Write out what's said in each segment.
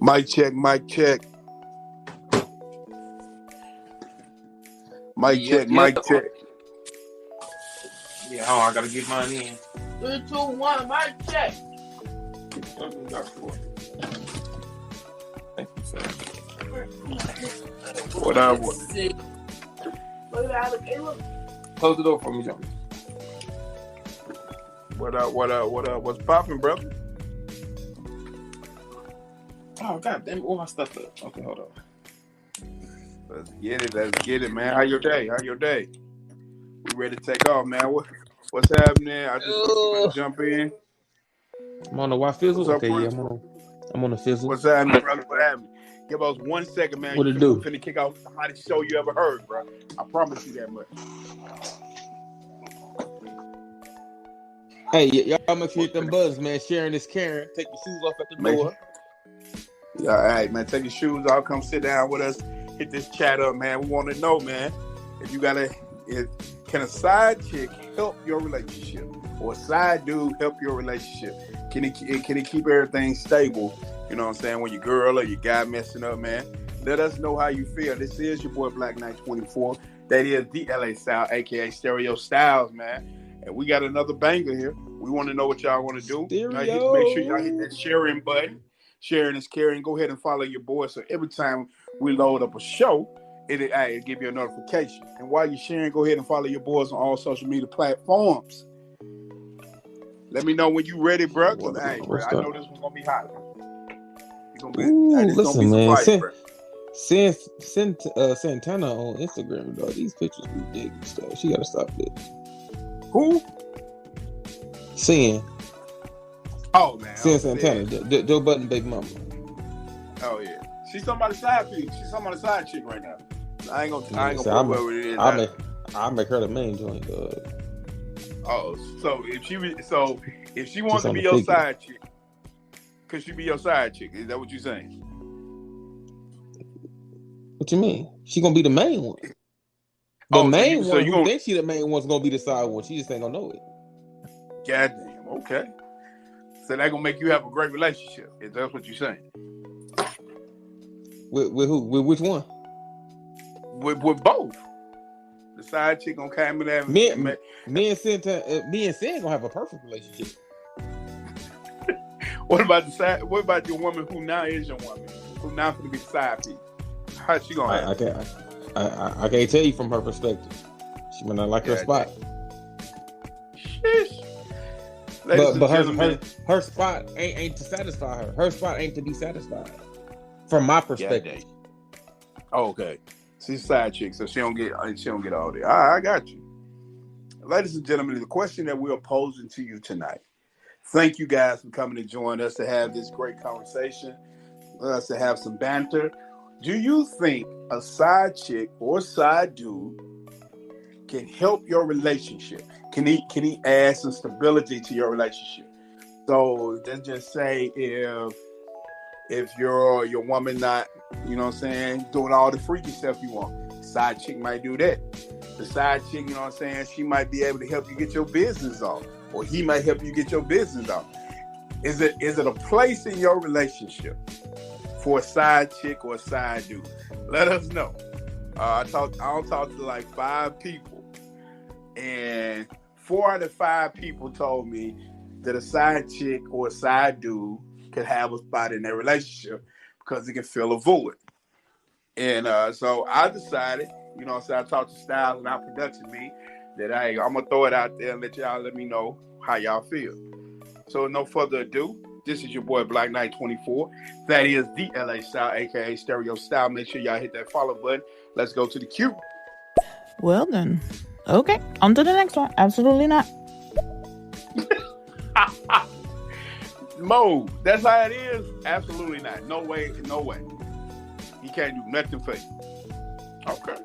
Mic check, mic check. Mic check, mic check. Yeah, hold on, I gotta get mine in. 3, 2, 1, mic check. Thank you, sir. What up? Close the door for me, John. What up? What up? What up? What's poppin', brother? Oh, god damn it, all my stuff up. Okay, hold on. Let's get it, man. How your day? We ready to take off, man. What's happening? I just want to jump in. I'm on the Y fizzle. What's up, Okay, Prince? yeah, I'm on the fizzle. What's happening, brother? What happening? Give us 1 second, man. What it do? We're finna kick off the hottest show you ever heard, bro. I promise you that much. Hey, y'all make sure you hit them buttons, man. Sharing is caring. Take your shoes off at the door. Yeah, all right, man. Take your shoes off. Come sit down with us. Hit this chat up, man. We want to know, man, can a side chick help your relationship, or a side dude help your relationship? Can he keep everything stable? You know what I'm saying? When your girl or your guy messing up, man, let us know how you feel. This is your boy Black Knight 24. That is the LA Style, aka Stereo Styles, man. And we got another banger here. We want to know what y'all want to do. Make sure y'all hit that sharing button. Sharing is caring. Go ahead and follow your boy. So every time we load up a show, it'll give you a notification. And while you're sharing, go ahead and follow your boys on all social media platforms. Let me know when you ready, bro. Bro, I know this one's gonna be hot. Listen, man. Send Santana on Instagram, dog. These pictures ridiculous, though. She gotta stop this. Who? Sin. Oh man. Santana, Joe Budden baby mama. Oh yeah. She's somebody's side piece. She's somebody's side chick right now. I ain't gonna put whoever it is. I'll make her the main joint, dog. Oh, so if she wants to be your side chick, could she be your side chick? Is that what you're saying? What you mean? She gonna be the main one. The main one who thinks she the main one's gonna be the side one. She just ain't gonna know it. Goddamn. Okay. So that gonna make you have a great relationship. Is that what you're saying? With who? With which one? With both. The side chick gonna come in there. Me and Sin gonna have a perfect relationship. What about the side? What about your woman who now is your woman? Who now gonna be the side piece? How's she gonna? I can't tell you from her perspective. She might not like her spot. Sheesh. But her spot ain't to satisfy her. Her spot ain't to be satisfied. From my perspective. Oh, okay. She's a side chick, so she don't get all that. I got you. Ladies and gentlemen, the question that we're posing to you tonight. Thank you guys for coming to join us to have this great conversation. Us to have some banter. Do you think a side chick or side dude can help your relationship? Can he add some stability to your relationship? So let's just say if your woman not, you know what I'm saying, doing all the freaky stuff you want, side chick might do that. The side chick, you know what I'm saying, she might be able to help you get your business off, or he might help you get your business off. Is it a place in your relationship for a side chick or a side dude? Let us know. I'll talk to like 5 people, and 4 out of 5 people told me that a side chick or a side dude could have a spot in their relationship because it can fill a void. And so I decided, you know, so I talked to Styles and our production me that I'm gonna throw it out there and let me know how y'all feel. So no further ado, this is your boy Black Knight 24. That is the LA Style, aka Stereo Style. Make sure y'all hit that follow button. Let's go to the queue. Well then, okay, on to the next one. Absolutely not. Mo, that's how it is? Absolutely not. No way. He can't do nothing for you. Okay.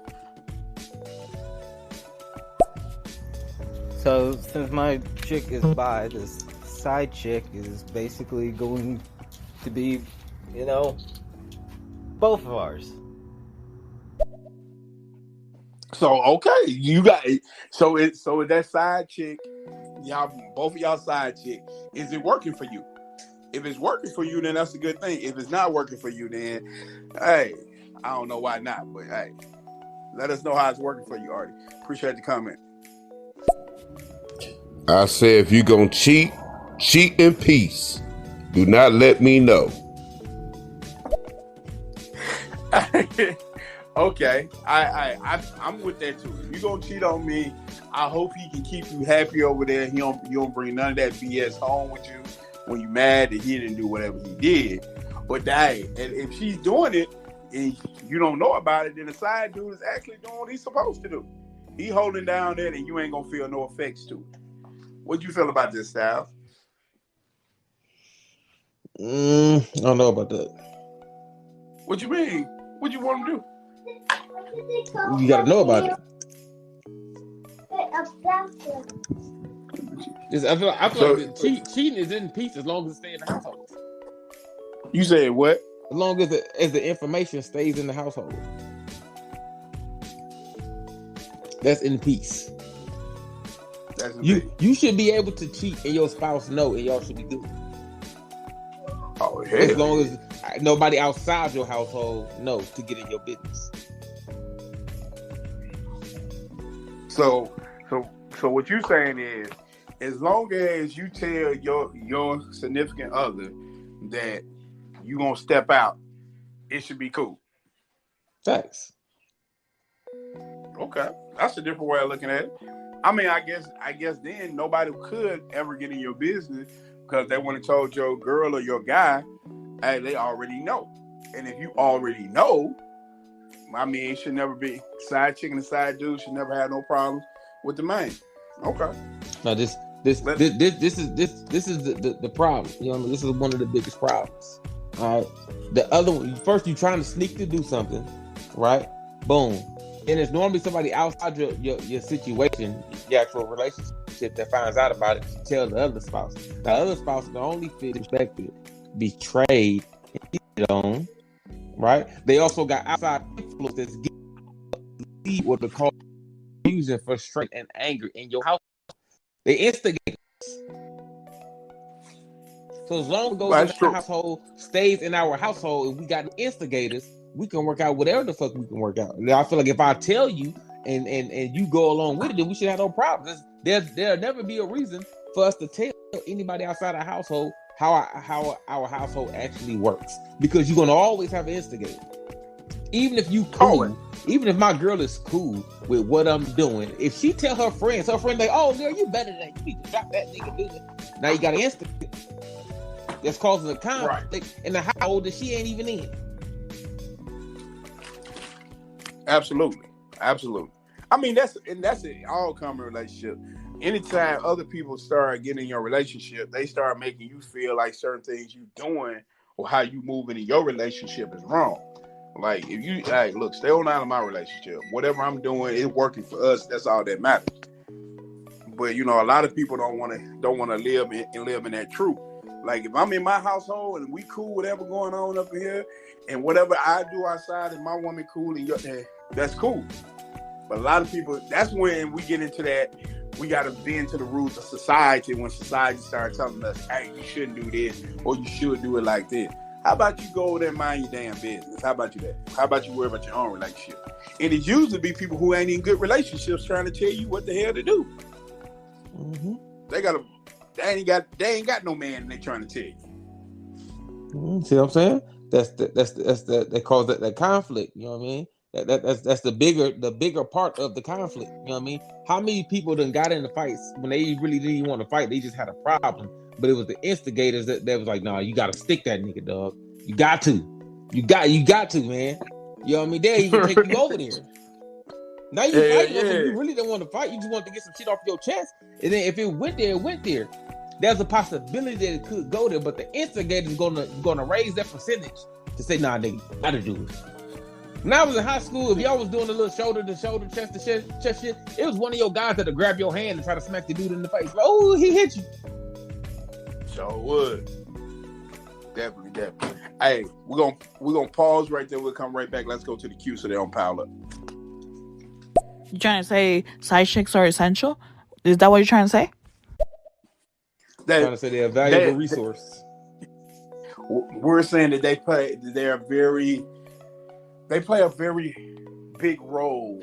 So, since my chick is bi, this side chick is basically going to be, both of ours. So, okay, you got it. So that side chick, both of y'all side chick, is it working for you? If it's working for you, then that's a good thing. If it's not working for you, then hey, I don't know why not, but hey, let us know how it's working for you, Artie. Appreciate the comment. I say if you gonna cheat in peace. Do not let me know. Okay, I'm with that too. If you gonna cheat on me, I hope he can keep you happy over there. You don't bring none of that BS home with you when you mad that he didn't do whatever he did. But hey, and if she's doing it and you don't know about it, then the side dude is actually doing what he's supposed to do. He holding down that, and you ain't gonna feel no effects to it. What do you feel about this, Styles? I don't know about that. What you mean? What you want to do? You gotta know about it. I feel like cheating is in peace as long as it stays in the household. You said what? As long as the information stays in the household, that's in peace. You should be able to cheat and your spouse know, and y'all should be good. Oh, hell. As long as nobody outside your household knows to get in your business. So what you're saying is, as long as you tell your significant other that you gonna step out, it should be cool. Thanks. Okay, that's a different way of looking at it. I mean, I guess then nobody could ever get in your business because they wouldn't have told your girl or your guy, hey, they already know. And if you already know, I mean, it should never be side chicken and side dude should never have no problems with the man. Okay. Now this is the problem. You know, this is one of the biggest problems. All right. The other one, first you're trying to sneak to do something, right? Boom. And it's normally somebody outside your situation, your actual relationship, that finds out about it to tell the other spouse. The other spouse is the only suspected, betrayed, and cheated on, right? They also got outside influence that's giving what they call confusion, frustration, and anger in your house. They instigate us. So as long as it goes in our household, stays in our household, and we got instigators, we can work out whatever the fuck we can work out. Now, I feel like if I tell you and you go along with it, then we should have no problems. There'll never be a reason for us to tell anybody outside our household how our household actually works, because you're gonna always have an instigator. Even if you cool, even if my girl is cool with what I'm doing, if she tell her friends like, "Oh, girl, you better than you need to drop that nigga, do that." Now you got an instigate that's causing a conflict in the household that she ain't even in. Absolutely. I mean, that's an all-common relationship. Anytime other people start getting in your relationship, they start making you feel like certain things you doing or how you moving in your relationship is wrong. Like if you, hey, look, stay on out of my relationship. Whatever I'm doing is working for us. That's all that matters. But you know, a lot of people don't want to live in that truth. Like if I'm in my household and we cool, whatever going on up in here, and whatever I do outside, and my woman cool, and that's cool. But a lot of people, that's when we get into that. We got to bend to the rules of society. When society starts telling us, "Hey, you shouldn't do this," or "You should do it like this." How about you go over there and mind your damn business? How about you that? How about you worry about your own relationship? And it usually be people who ain't in good relationships trying to tell you what the hell to do. Mm-hmm. They ain't got no man, and they trying to tell you. See what I'm saying? They cause that conflict. You know what I mean? That's the bigger part of the conflict. You know what I mean? How many people done got into fights when they really didn't even want to fight? They just had a problem, but it was the instigators that was like, "Nah, you got to stick that nigga, dog. You got to, man." You know what I mean? They even take you over there. Now you fighting them, you really don't want to fight. You just want to get some shit off your chest, and then if it went there, it went there. There's a possibility that it could go there, but the instigator is gonna raise that percentage to say, "Nah, nigga, gotta do it." When I was in high school, if y'all was doing a little shoulder to shoulder, chest to chest shit, it was one of your guys that'd grab your hand and try to smack the dude in the face. Like, "Oh, he hit you." Sure would. Definitely. Hey, we're gonna pause right there. We'll come right back. Let's go to the queue so they don't pile up. You trying to say side chicks are essential? Is that what you're trying to say? Trying to say they're a valuable resource. we're saying that they play a very big role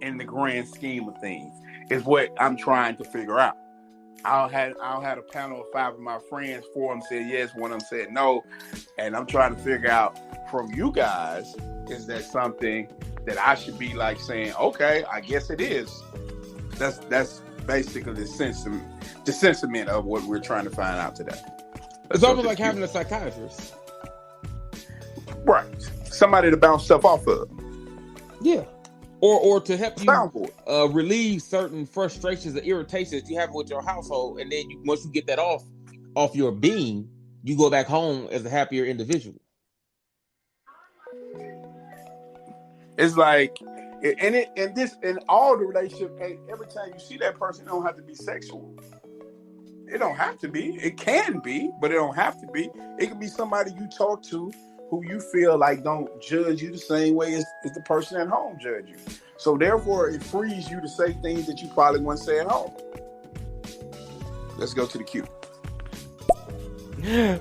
in the grand scheme of things. Is what I'm trying to figure out. I'll have a panel of 5 of my friends. 4 of them said yes, 1 of them said no, and I'm trying to figure out from you guys, is that something that I should be like saying, okay, I guess it is. That's basically the sentiment of what we're trying to find out today. It's almost like having a psychiatrist, right? Somebody to bounce stuff off of. Yeah. Or to help you relieve certain frustrations or irritations you have with your household, and then once you get that off your being, you go back home as a happier individual. It's like, in all the relationship, every time you see that person, it don't have to be sexual. It don't have to be. It can be, but it don't have to be. It can be somebody you talk to who you feel like don't judge you the same way as the person at home judge you. So therefore, it frees you to say things that you probably wouldn't say at home. Let's go to the queue.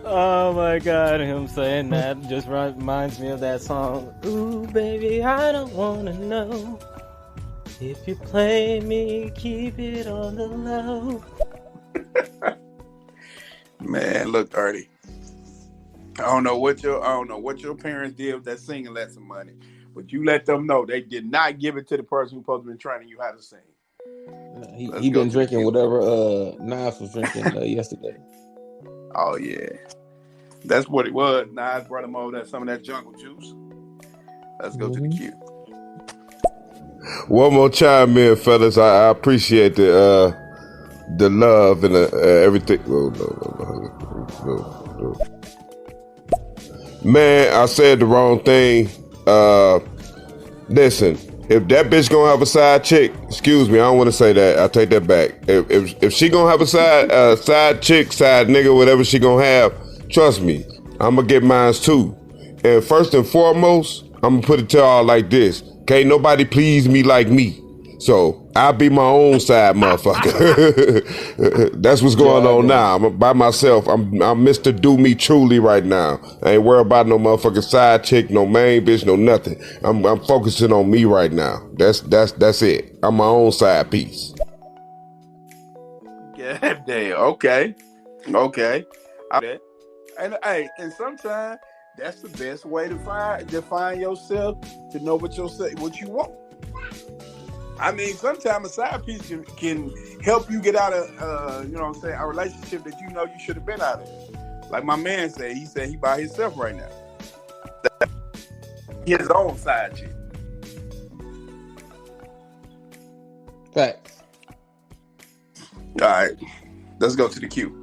Oh my God, him saying that just reminds me of that song. Ooh, baby, I don't wanna know. If you play me, keep it on the low. Man, look, Ernie. I don't know what your parents did with that singing lesson money, but you let them know they did not give it to the person who's supposed to be training you how to sing. He been drinking whatever Nas was drinking yesterday. Oh yeah, that's what it was. Nas brought him over some of that jungle juice. Let's go to the queue. One more chime in, fellas. I appreciate the love and everything. No. Man, I said the wrong thing. Listen, if that bitch gonna have a side chick, excuse me, I don't want to say that. I take that back. If she gonna have a side chick, side nigga, whatever she gonna have, trust me, I'm gonna get mine too. And first and foremost, I'm gonna put it to y'all like this: can't nobody please me like me. So I'll be my own side motherfucker. That's what's going on now. I'm by myself. I'm Mr. Do Me Truly right now. I ain't worried about no motherfucking side chick, no main bitch, no nothing. I'm focusing on me right now. That's it. I'm my own side piece. Yeah, damn. Okay. And sometimes that's the best way to define yourself, to know what you want. I mean, sometimes a side piece can help you get out of, a relationship that you know you should have been out of. Like my man said, he by himself right now. He has his own side chick. Facts. All right, let's go to the queue.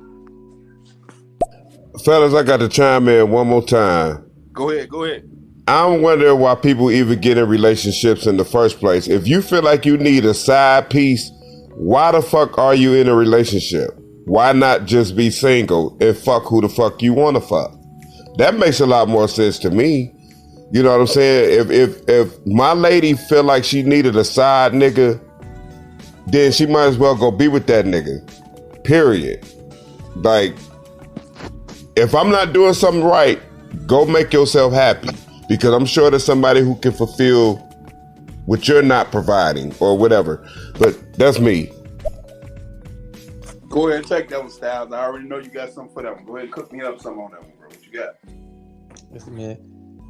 Fellas, I got to chime in one more time. Go ahead. I'm wondering why people even get in relationships in the first place. If you feel like you need a side piece, why the fuck are you in a relationship? Why not just be single and fuck who the fuck you want to fuck? That makes a lot more sense to me. You know what I'm saying? If my lady feel like she needed a side nigga, then she might as well go be with that nigga. Period. Like, if I'm not doing something right, go make yourself happy. Because I'm sure there's somebody who can fulfill what you're not providing or whatever. But that's me. Go ahead and take that one, Styles. I already know you got something for that one. Go ahead and cook me up something on that one, bro. What you got? Listen, man,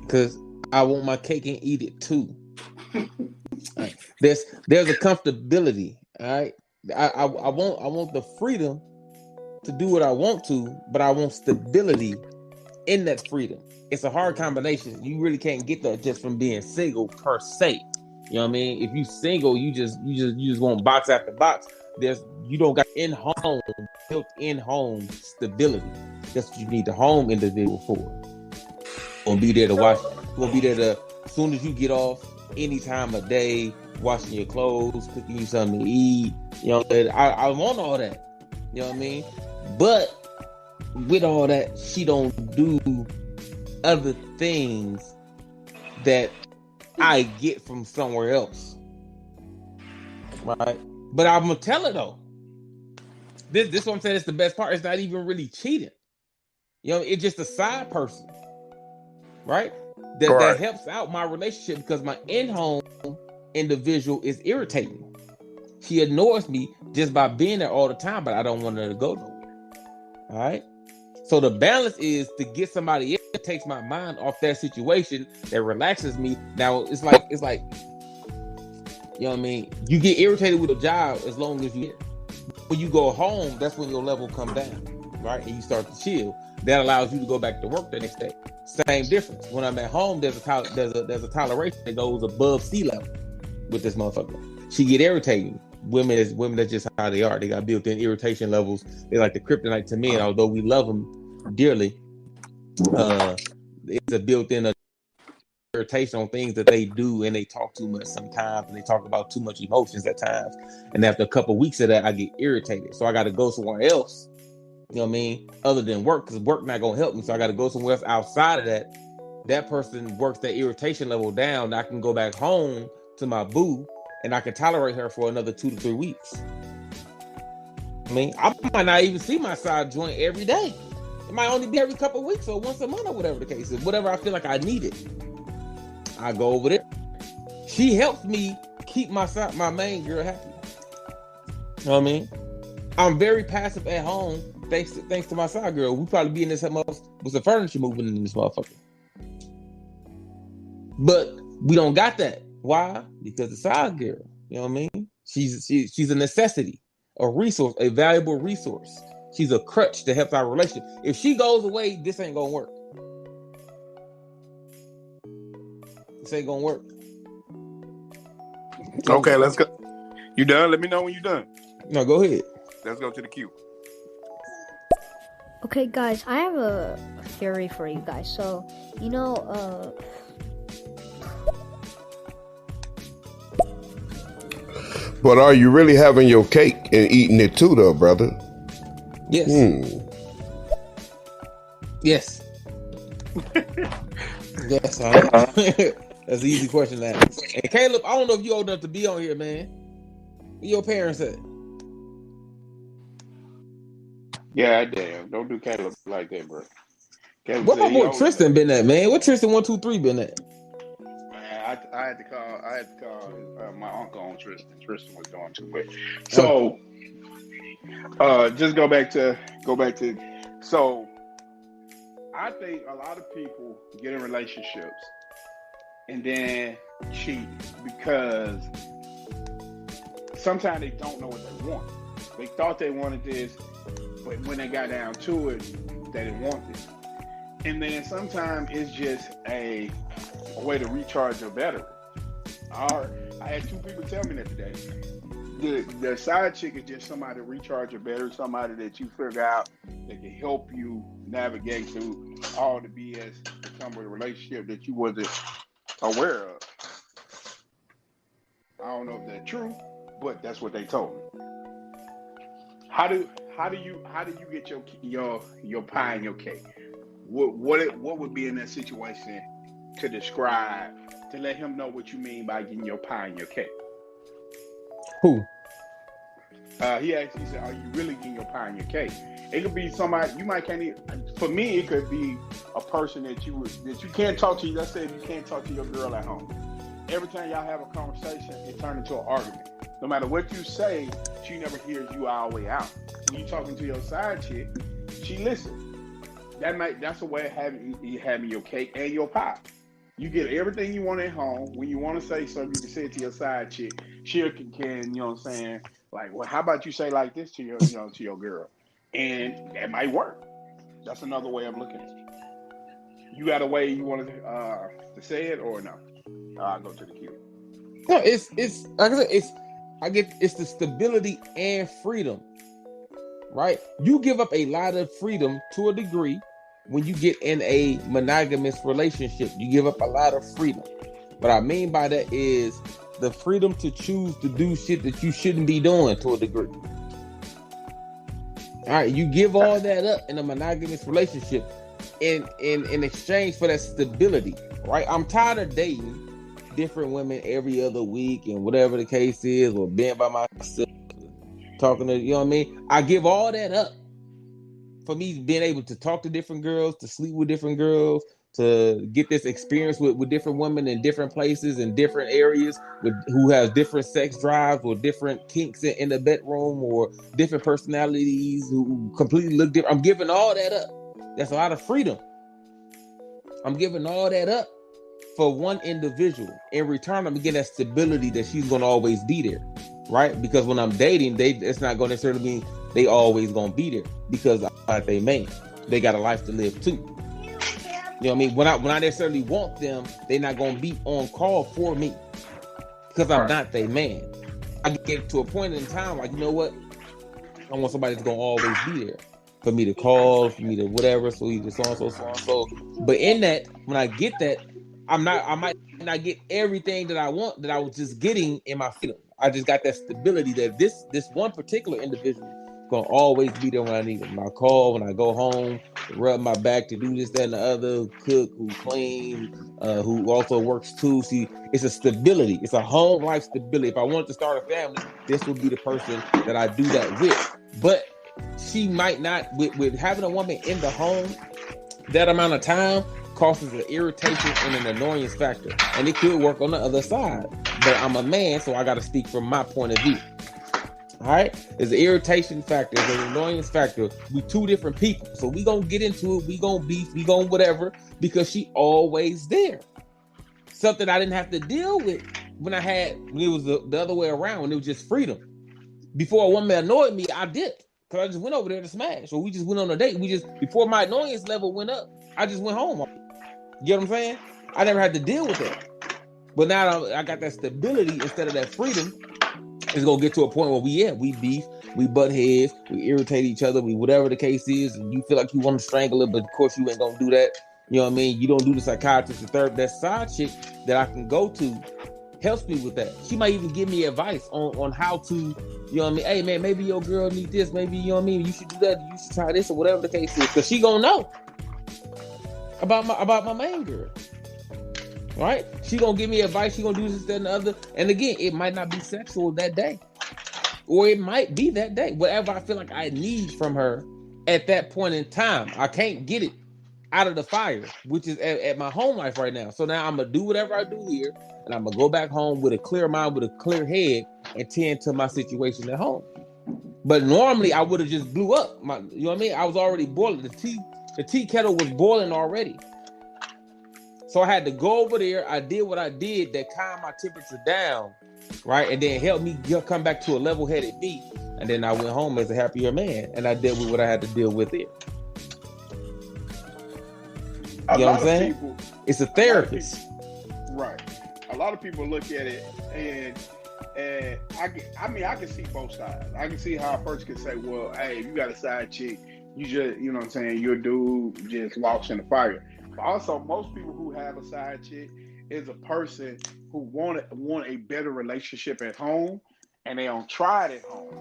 because I want my cake and eat it too. Right. There's a comfortability. All right, I want the freedom to do what I want to, but I want stability in that freedom. It's a hard combination. You really can't get that just from being single per se. You know what I mean? If you single, you just want box after box. You don't got built-in home stability. That's what you need the home individual for. Gonna be there to watch. Gonna be there to, as soon as you get off, any time of day, washing your clothes, cooking you something to eat. You know, I want all that. You know what I mean? But with all that, she don't do other things that I get from somewhere else, right? But I'm gonna tell her though. This is what I'm saying. It's the best part. It's not even really cheating. It's just, I'm gonna tell her, hey, listen, I want you to You know, it's just a side person, right? That Right. helps out my relationship because my in-home individual is irritating. She annoys me just by being there all the time, but I don't want her to go nowhere. All right. So the balance is to get somebody else that takes my mind off that situation, that relaxes me. Now it's like, you know what I mean? You get irritated with a job as long as you. When you go home, that's when your level come down, right? And you start to chill. That allows you to go back to work the next day. Same difference. When I'm at home, there's a toleration that goes above sea level with this motherfucker. She get irritating. Women, that's just how they are. They got built-in irritation levels. They like the kryptonite to men. Although we love them dearly, it's a built-in irritation on things that they do, and they talk too much sometimes, and they talk about too much emotions at times. And after a couple of weeks of that, I get irritated. So I got to go somewhere else. You know what I mean? Other than work, because work not gonna help me. So I got to go somewhere else outside of that. That person works that irritation level down. I can go back home to my boo, and I can tolerate her for another 2 to 3 weeks. I mean, I might not even see my side joint every day. It might only be every couple of weeks or once a month or whatever the case is. Whatever I feel like I need it, I go over there. She helps me keep my main girl happy. You know what I mean? I'm very passive at home thanks to my side girl. We probably be in this house with the furniture moving in this motherfucker. But we don't got that. Why? Because the side girl, you know what I mean? She's a necessity, a resource, a valuable resource. She's a crutch to help our relationship. If she goes away, this ain't gonna work. This ain't gonna work. Okay, let's go. You done? Let me know when you're done. No, go ahead. Let's go to the queue. Okay, guys, I have a theory for you guys. So, But are you really having your cake and eating it too, though, brother? Yes. Yes. Yes. That's an easy question to ask. And Caleb, I don't know if you old enough to be on here, man. What your parents said? Yeah, damn. Don't do Caleb like that, bro. Caleb What my boy Tristan been at, man? What Tristan 123 been at? Man, I had to call my uncle on Tristan. Tristan was doing too much. So, just go back to. So, I think a lot of people get in relationships and then cheat because sometimes they don't know what they want. They thought they wanted this, but when they got down to it, they didn't want it. And then sometimes it's just a way to recharge your battery. I had 2 people tell me that today. The side chick is just somebody to recharge your battery, somebody that you figure out that can help you navigate through all the BS that come with a relationship that you wasn't aware of. I don't know if that's true, but that's what they told me. How do you get your pie and your cake? What would be in that situation to describe, to let him know what you mean by getting your pie and your cake? Who? He actually said, "Are you really getting your pie and your cake?" It could be somebody you might can't even. For me, it could be a person that you can't talk to. Let's say if you can't talk to your girl at home. Every time y'all have a conversation, it turns into an argument. No matter what you say, she never hears you all the way out. When you talking to your side chick, she listens. That's a way of having your cake and your pie. You get everything you want at home. When you want to say something, you can say it to your side chick. She can, you know what I'm saying? Like, well, how about you say like this to your girl? And that might work. That's another way of looking at it. You got a way you want to say it or no? I'll go to the queue. No, it's like I said, it's the stability and freedom, right? You give up a lot of freedom to a degree when you get in a monogamous relationship. You give up a lot of freedom. What I mean by that is the freedom to choose to do shit that you shouldn't be doing to a degree. All right, you give all that up in a monogamous relationship in exchange for that stability, right? I'm tired of dating different women every other week and whatever the case is, or being by myself, talking to, you know what I mean? I give all that up for me being able to talk to different girls, to sleep with different girls, to get this experience with different women in different places in different areas who has different sex drives or different kinks in the bedroom or different personalities who completely look different. I'm giving all that up. That's a lot of freedom. I'm giving all that up for one individual. In return, I'm getting that stability that she's going to always be there, right? Because when I'm dating, it's not going to necessarily mean they always going to be there because I'm not their man. They got a life to live too. You know what I mean? When I necessarily want them, they're not going to be on call for me because I'm not their man. I get to a point in time like, you know what? I want somebody that's going to always be there for me to call, for me to whatever, so either so and so. But in that, when I get that, I might not get everything that I want that I was just getting in my feeling. I just got that stability that this one particular individual gonna always be there when I need him. When I call, when I go home, to rub my back, to do this, that, and the other, cook, who clean, who also works too. See, it's a stability. It's a home life stability. If I wanted to start a family, this would be the person that I do that with. But she might not, with having a woman in the home, that amount of time causes an irritation and an annoyance factor. And it could work on the other side. But I'm a man, so I got to speak from my point of view. All right? There's an irritation factor. There's an annoyance factor. We two different people. So we going to get into it. We going to beef. We going to whatever. Because she always there. Something I didn't have to deal with when it was the other way around. When it was just freedom. Before a woman annoyed me, I dipped. Because I just went over there to smash. Or we just went on a date. Before my annoyance level went up, I just went home. You get what I'm saying? I never had to deal with that. But now I got that stability instead of that freedom. It's going to get to a point where we beef, we butt heads, we irritate each other, we whatever the case is, and you feel like you want to strangle it, but of course you ain't going to do that. You know what I mean? You don't do the psychiatrist or therapist. That side chick that I can go to helps me with that. She might even give me advice on how to, you know what I mean? Hey, man, maybe your girl need this. Maybe, you know what I mean? You should do that. You should try this or whatever the case is. Because she going to know about my main girl. Right? She gonna give me advice. She gonna do this, that, and the other. And again, it might not be sexual that day, or it might be that day. Whatever I feel like I need from her at that point in time, I can't get it out of the fire, which is at my home life right now. So now I'm gonna do whatever I do here, and I'm gonna go back home with a clear mind, with a clear head, and tend to my situation at home. But normally I would have just blew up. You know what I mean? I was already boiling. The tea kettle was boiling already. So I had to go over there. I did what I did that calmed my temperature down, right? And then helped me come back to a level-headed me. And then I went home as a happier man. And I dealt with what I had to deal with there. You know what I'm saying? It's a therapist. Right. A lot of people look at it and I can see both sides. I can see how a person can say, well, hey, you got a side chick. You just, you know what I'm saying? Your dude just walks in the fire. Also, most people who have a side chick is a person who want a better relationship at home, and they don't try it at home.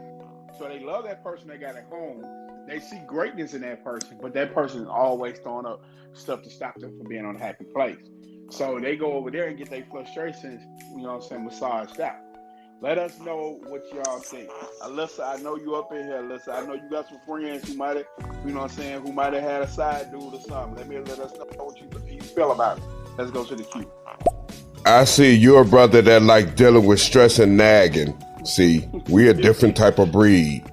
So they love that person they got at home. They see greatness in that person, but that person is always throwing up stuff to stop them from being on a happy place. So they go over there and get their frustrations, you know what I'm saying, massaged out. Let us know what y'all think. Alyssa, I know you up in here, Alyssa. I know you got some friends who might have, you know what I'm saying, who might have had a side dude or something. Let us know what you feel about it. Let's go to the queue. I see you're a brother that like dealing with stress and nagging. See, we a different type of breed.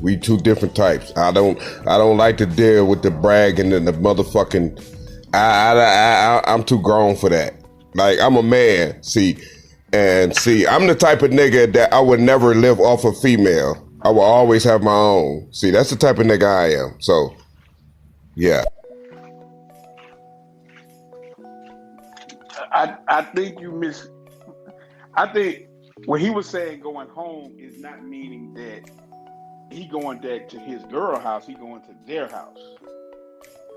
We two different types. I don't like to deal with the bragging and the motherfucking. I'm too grown for that. Like, I'm a man. See, I'm the type of nigga that I would never live off a female. I will always have my own. See, that's the type of nigga I am. So, yeah. I think you miss. I think what he was saying going home is not meaning that he going back to his girl house. He going to their house.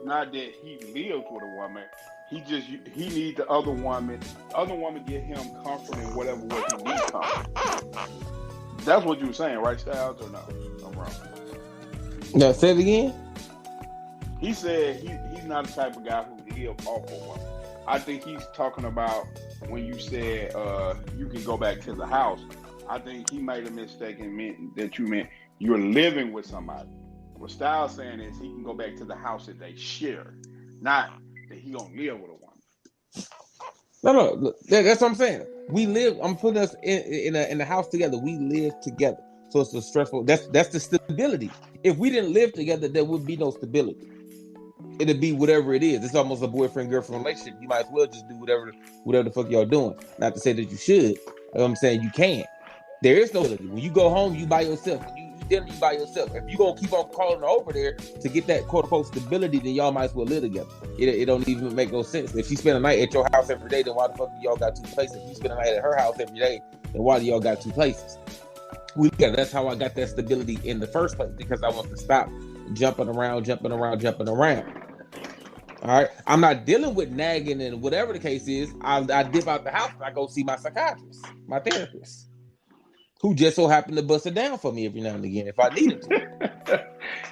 Not that he lives with a woman. He needs the other woman. Other woman get him comfort in whatever way he needs comfort. That's what you were saying, right, Styles? Or no? I'm wrong. Now say it again. He said he's not the type of guy who lives off a woman. I think he's talking about when you said you can go back to the house. I think he made a mistake and meant that you meant you're living with somebody. What Styles saying is he can go back to the house that they share, not that he gonna live with a woman. No, look, that's what I'm saying. We live. I'm putting us in the house together. We live together, so it's a stressful. That's the stability. If we didn't live together, there would be no stability. It'd be whatever it is. It's almost a boyfriend-girlfriend relationship. You might as well just do whatever the fuck y'all doing. Not to say that you should. You know what I'm saying you can't. There is no stability. When you go home, you by yourself. When you dinner, you by yourself. If you gonna keep on calling her over there to get that quote unquote stability, then y'all might as well live together. It don't even make no sense. If she spend a night at your house every day, then why the fuck do y'all got two places? If you spend a night at her house every day, then why do y'all got two places? That's how I got that stability in the first place, because I want to stop jumping around. All right, I'm not dealing with nagging and whatever the case is. I dip out the house and I go see my psychiatrist, my therapist, who just so happened to bust it down for me every now and again if I needed to.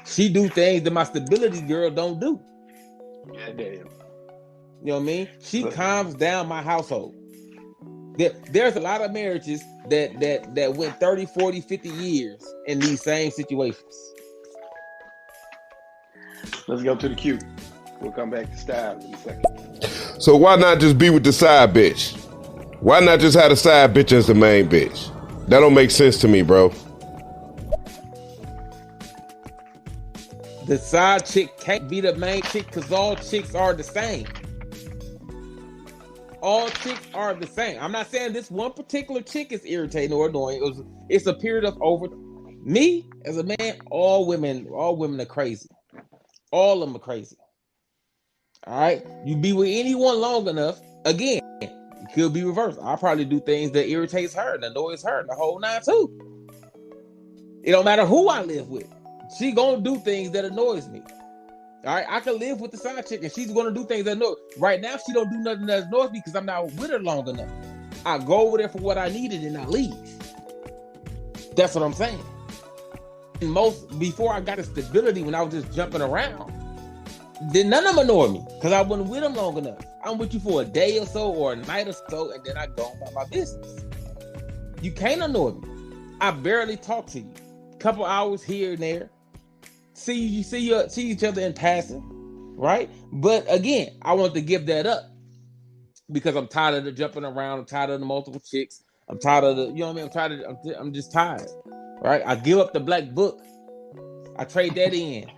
She do things that my stability girl don't do. Yeah, damn. You know what I mean? She calms down my household. There's a lot of marriages that went 30, 40, 50 years in these same situations. Let's go to the queue. We'll come back to Styles in a second. So why not just be with the side bitch? Why not just have the side bitch as the main bitch? That don't make sense to me, bro. The side chick can't be the main chick because all chicks are the same. All chicks are the same. I'm not saying this one particular chick is irritating or annoying. It's a period of over. Me as a man, all women are crazy. All of them are crazy. All right, you be with anyone long enough, again, it could be reversed. I'll probably do things that irritates her and annoys her, the whole nine too. It don't matter who I live with. She gonna do things that annoys me. All right, I can live with the side chick and she's gonna do things that annoy. Right now, she don't do nothing that annoys me because I'm not with her long enough. I go over there for what I needed and I leave. That's what I'm saying. Before I got a stability, when I was just jumping around, then none of them annoy me because I wasn't with them long enough. I'm with you for a day or so or a night or so, and then I go about my business. You can't annoy me. I barely talk to you. Couple hours here and there. See each other in passing, right? But again, I want to give that up because I'm tired of the jumping around. I'm tired of the multiple chicks. I'm tired of the, you know what I mean? I'm just tired, right? I give up the black book. I trade that in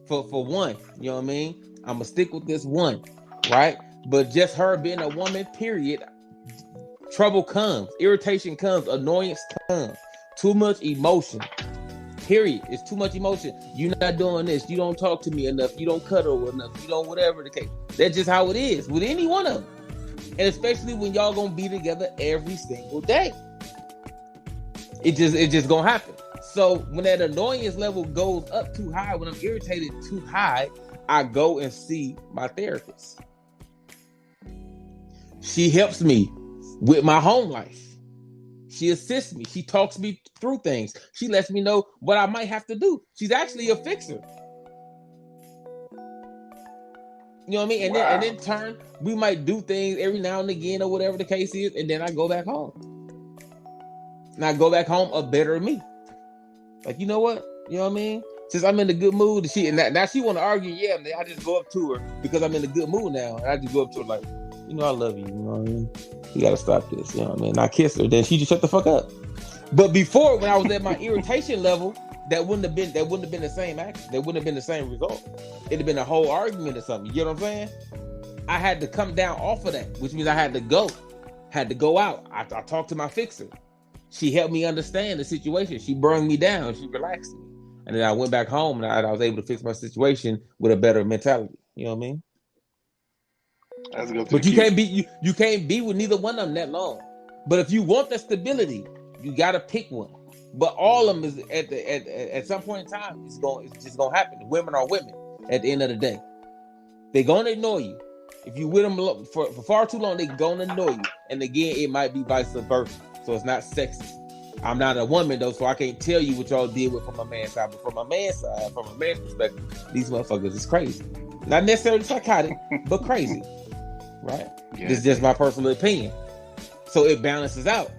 for one, you know what I mean? I'm gonna stick with this one, right? But just her being a woman, period, trouble comes, irritation comes, annoyance comes, too much emotion, period. It's too much emotion. You're not doing this. You don't talk to me enough. You don't cuddle enough. You don't whatever the case. That's just how it is with any one of them. And especially when y'all gonna be together every single day. It just gonna happen. So when that annoyance level goes up too high, when I'm irritated too high, I go and see my therapist. She helps me with my home life. She assists me. She talks me through things. She lets me know what I might have to do. She's actually a fixer. You know what I mean? And then in turn, we might do things every now and again or whatever the case is, and then I go back home. And I go back home a better me. Like, you know what? You know what I mean? Since I'm in a good mood, now she want to argue, yeah, man, I just go up to her because I'm in a good mood now. And I just go up to her like, you know, I love you. You know what I mean? You got to stop this. You know what I mean? And I kiss her. Then she just shut the fuck up. But before, when I was at my irritation level, that wouldn't have been the same action. That wouldn't have been the same result. It'd have been a whole argument or something. You get what I'm saying? I had to come down off of that, which means I had to go out. I talked to my fixer. She helped me understand the situation. She brought me down. She relaxed me. And then I went back home and I was able to fix my situation with a better mentality. You know what I mean? But you can't be with neither one of them that long. But if you want that stability, you got to pick one. But all of them is at some point in time, it's just gonna happen. Women are women at the end of the day. They're gonna ignore you. If you with them for far too long, they're gonna annoy you. And again, it might be vice versa. So it's not sexist. I'm not a woman though, so I can't tell you what y'all deal with from a man's side. But from a man's side, from a man's perspective, these motherfuckers is crazy. Not necessarily psychotic, but crazy. Right? Yeah. This is just my personal opinion. So it balances out.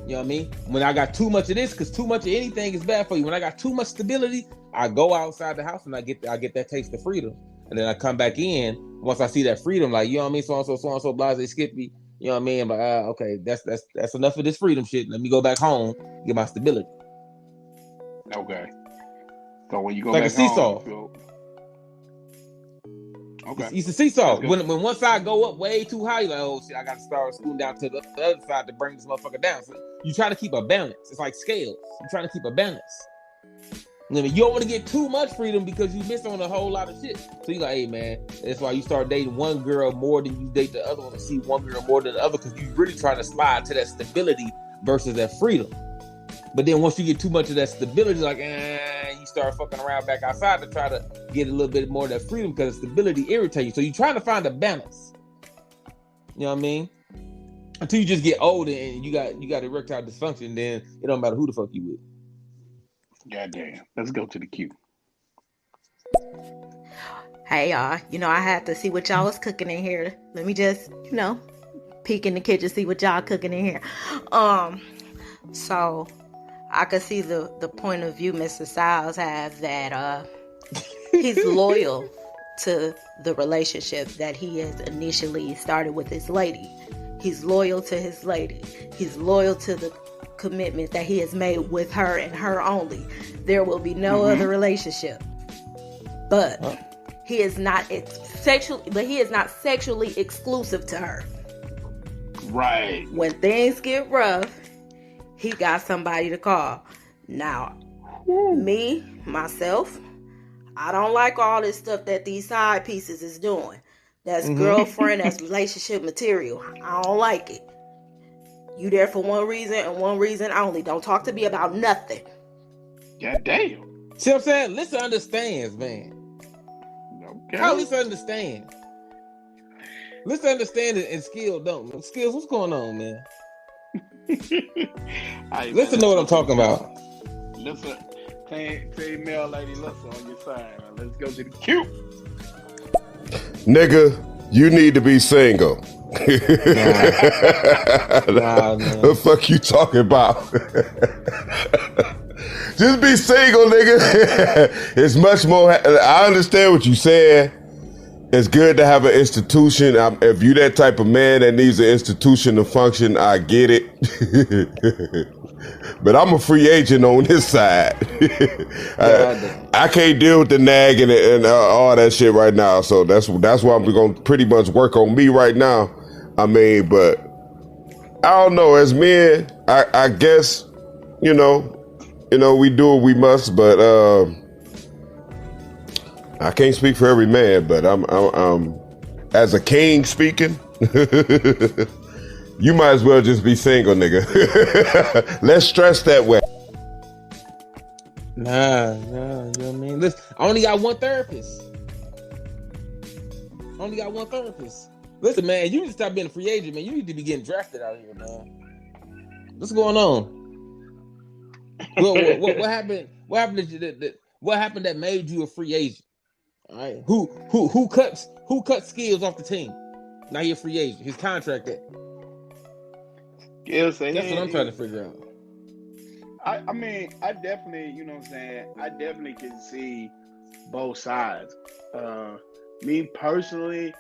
You know what I mean? When I got too much of this, because too much of anything is bad for you. When I got too much stability, I go outside the house and I get that taste of freedom. And then I come back in once I see that freedom, like, you know what I mean? So and so, blase, Skippy. You know what I mean? But okay, that's enough of this freedom shit. Let me go back home, get my stability. Okay. So when you go like back a seesaw. home, okay. It's a seesaw. When one side go up way too high, you're like, oh shit, I gotta start scooting down to the other side to bring this motherfucker down. So you try to keep a balance. It's like scales. You're trying to keep a balance. I mean, you don't want to get too much freedom because you miss on a whole lot of shit. So you like, hey man, that's why you start dating one girl more than you date the other one, and see one girl more than the other, because you really trying to slide to that stability versus that freedom. But then once you get too much of that stability, like, you start fucking around back outside to try to get a little bit more of that freedom, because stability irritates you. So you're trying to find a balance. You know what I mean? Until you just get older and you got erectile dysfunction, then it don't matter who the fuck you with. Goddamn. Let's go to the queue. Hey y'all, I had to see what y'all was cooking in here. Let me just, peek in the kitchen, see what y'all cooking in here. So I could see the point of view Mr. Styles have, that he's loyal to the relationship that he has initially started with his lady. He's loyal to his lady. He's loyal to the commitment that he has made with her and her only. There will be no other relationship. But he is not sexually exclusive to her. Right. When things get rough, he got somebody to call. Now, myself, I don't like all this stuff that these side pieces is doing. That's girlfriend, that's relationship material. I don't like it. You there for one reason and one reason only. Don't talk to me about nothing. God damn. See what I'm saying? Lisa understands, man. Okay. How Lisa understand? Lisa understand it, and Skill don't. Skills, what's going on, man? Right, Listen, know what I'm talking about. Listen, female lady, listen on your side. Let's go to the queue. Nigga, you need to be single. Nah, the fuck you talking about? Just be single, nigga. It's much more. I understand what you said. It's good to have an institution. If you that type of man that needs an institution to function, I get it. But I'm a free agent on this side. I can't deal with the nagging and all that shit right now. So that's why I'm going to pretty much work on me right now. I mean, but I don't know. As men, I guess, we do what we must. But I can't speak for every man. But I'm as a king speaking. You might as well just be single, nigga. Let's stress that way. Nah, you know what I mean? Listen, I only got one therapist. Listen, man, you need to stop being a free agent, man. You need to be getting drafted out here, man. What's going on? What happened? What happened that made you a free agent? All right, who cuts Skills off the team? Now you're a free agent. His contract that. That's what I'm trying to figure out. I mean, I definitely, you know what I'm saying? I definitely can see both sides. Me personally,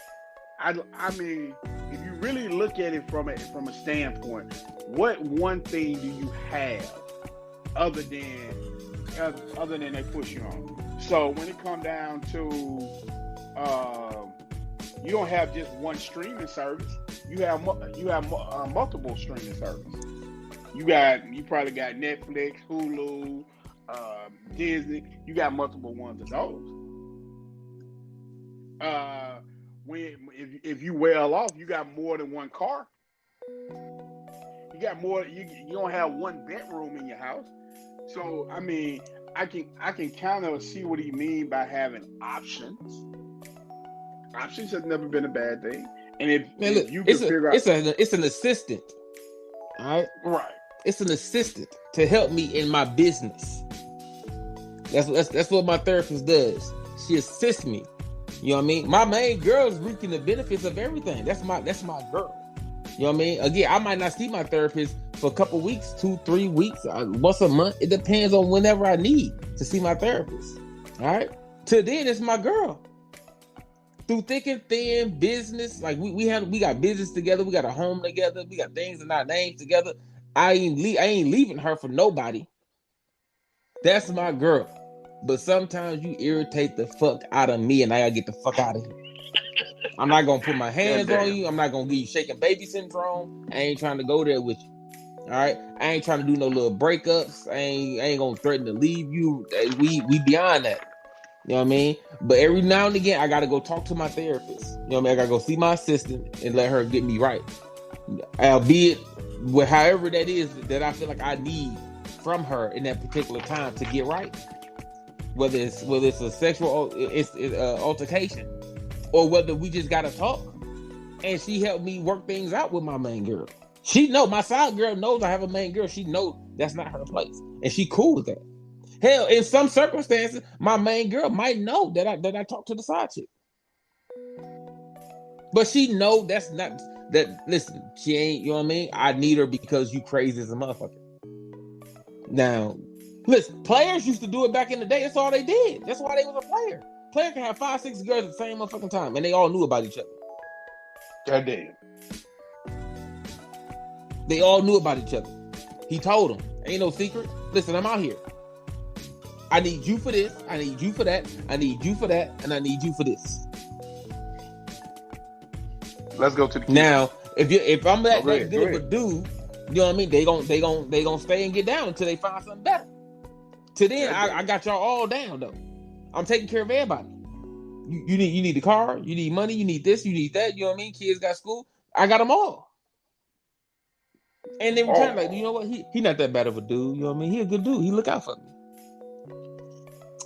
I mean, if you really look at it from a standpoint, what one thing do you have other than they push you on? So when it comes down to, you don't have just one streaming service. You have multiple streaming services. You probably got Netflix, Hulu, Disney. You got multiple ones of those. If you well off, you got more than one car. You got more. You don't have one bedroom in your house. So I mean, I can kind of see what he mean by having options. Options has never been a bad thing. And if you can figure out, it's an assistant. All right. Right. It's an assistant to help me in my business. That's what my therapist does. She assists me. You know what I mean? My main girl is reaping the benefits of everything. That's my girl. You know what I mean? Again, I might not see my therapist for a couple weeks, 2-3 weeks, once a month. It depends on whenever I need to see my therapist. All right. Till then, it's my girl. Through thick and thin, business, like we got business together, we got a home together, we got things in our names together. I ain't leaving her for nobody. That's my girl. But sometimes you irritate the fuck out of me, and I gotta get the fuck out of here. I'm not gonna put my hands on you. I'm not gonna give you shaking baby syndrome. I ain't trying to go there with you. All right, I ain't trying to do no little breakups. I ain't gonna threaten to leave you. We beyond that. You know what I mean? But every now and again, I gotta go talk to my therapist. You know what I mean? I gotta go see my assistant and let her get me right. Albeit with however that is that I feel like I need from her in that particular time to get right. Whether it's a sexual altercation, or whether we just gotta talk. And she helped me work things out with my main girl. She know, my side girl knows I have a main girl. She knows that's not her place, and she cool with that. Hell, in some circumstances, my main girl might know that I talk to the side chick, but she know that's not that. Listen, she ain't. You know what I mean? I need her because you crazy as a motherfucker. Now, listen, players used to do it back in the day. That's all they did. That's why they was a player. Player can have 5-6 girls at the same motherfucking time, and they all knew about each other. Goddamn. They all knew about each other. He told them, ain't no secret. Listen, I'm out here. I need you for this. I need you for that. I need you for that. And I need you for this. Let's go to the now. If I'm that good of a dude, you know what I mean? They gonna stay and get down until they find something better. Till then, I got y'all all down though. I'm taking care of everybody. You need the car. You need money. You need this. You need that. You know what I mean? Kids got school. I got them all. And then return like, you know what? He not that bad of a dude. You know what I mean? He a good dude. He look out for me.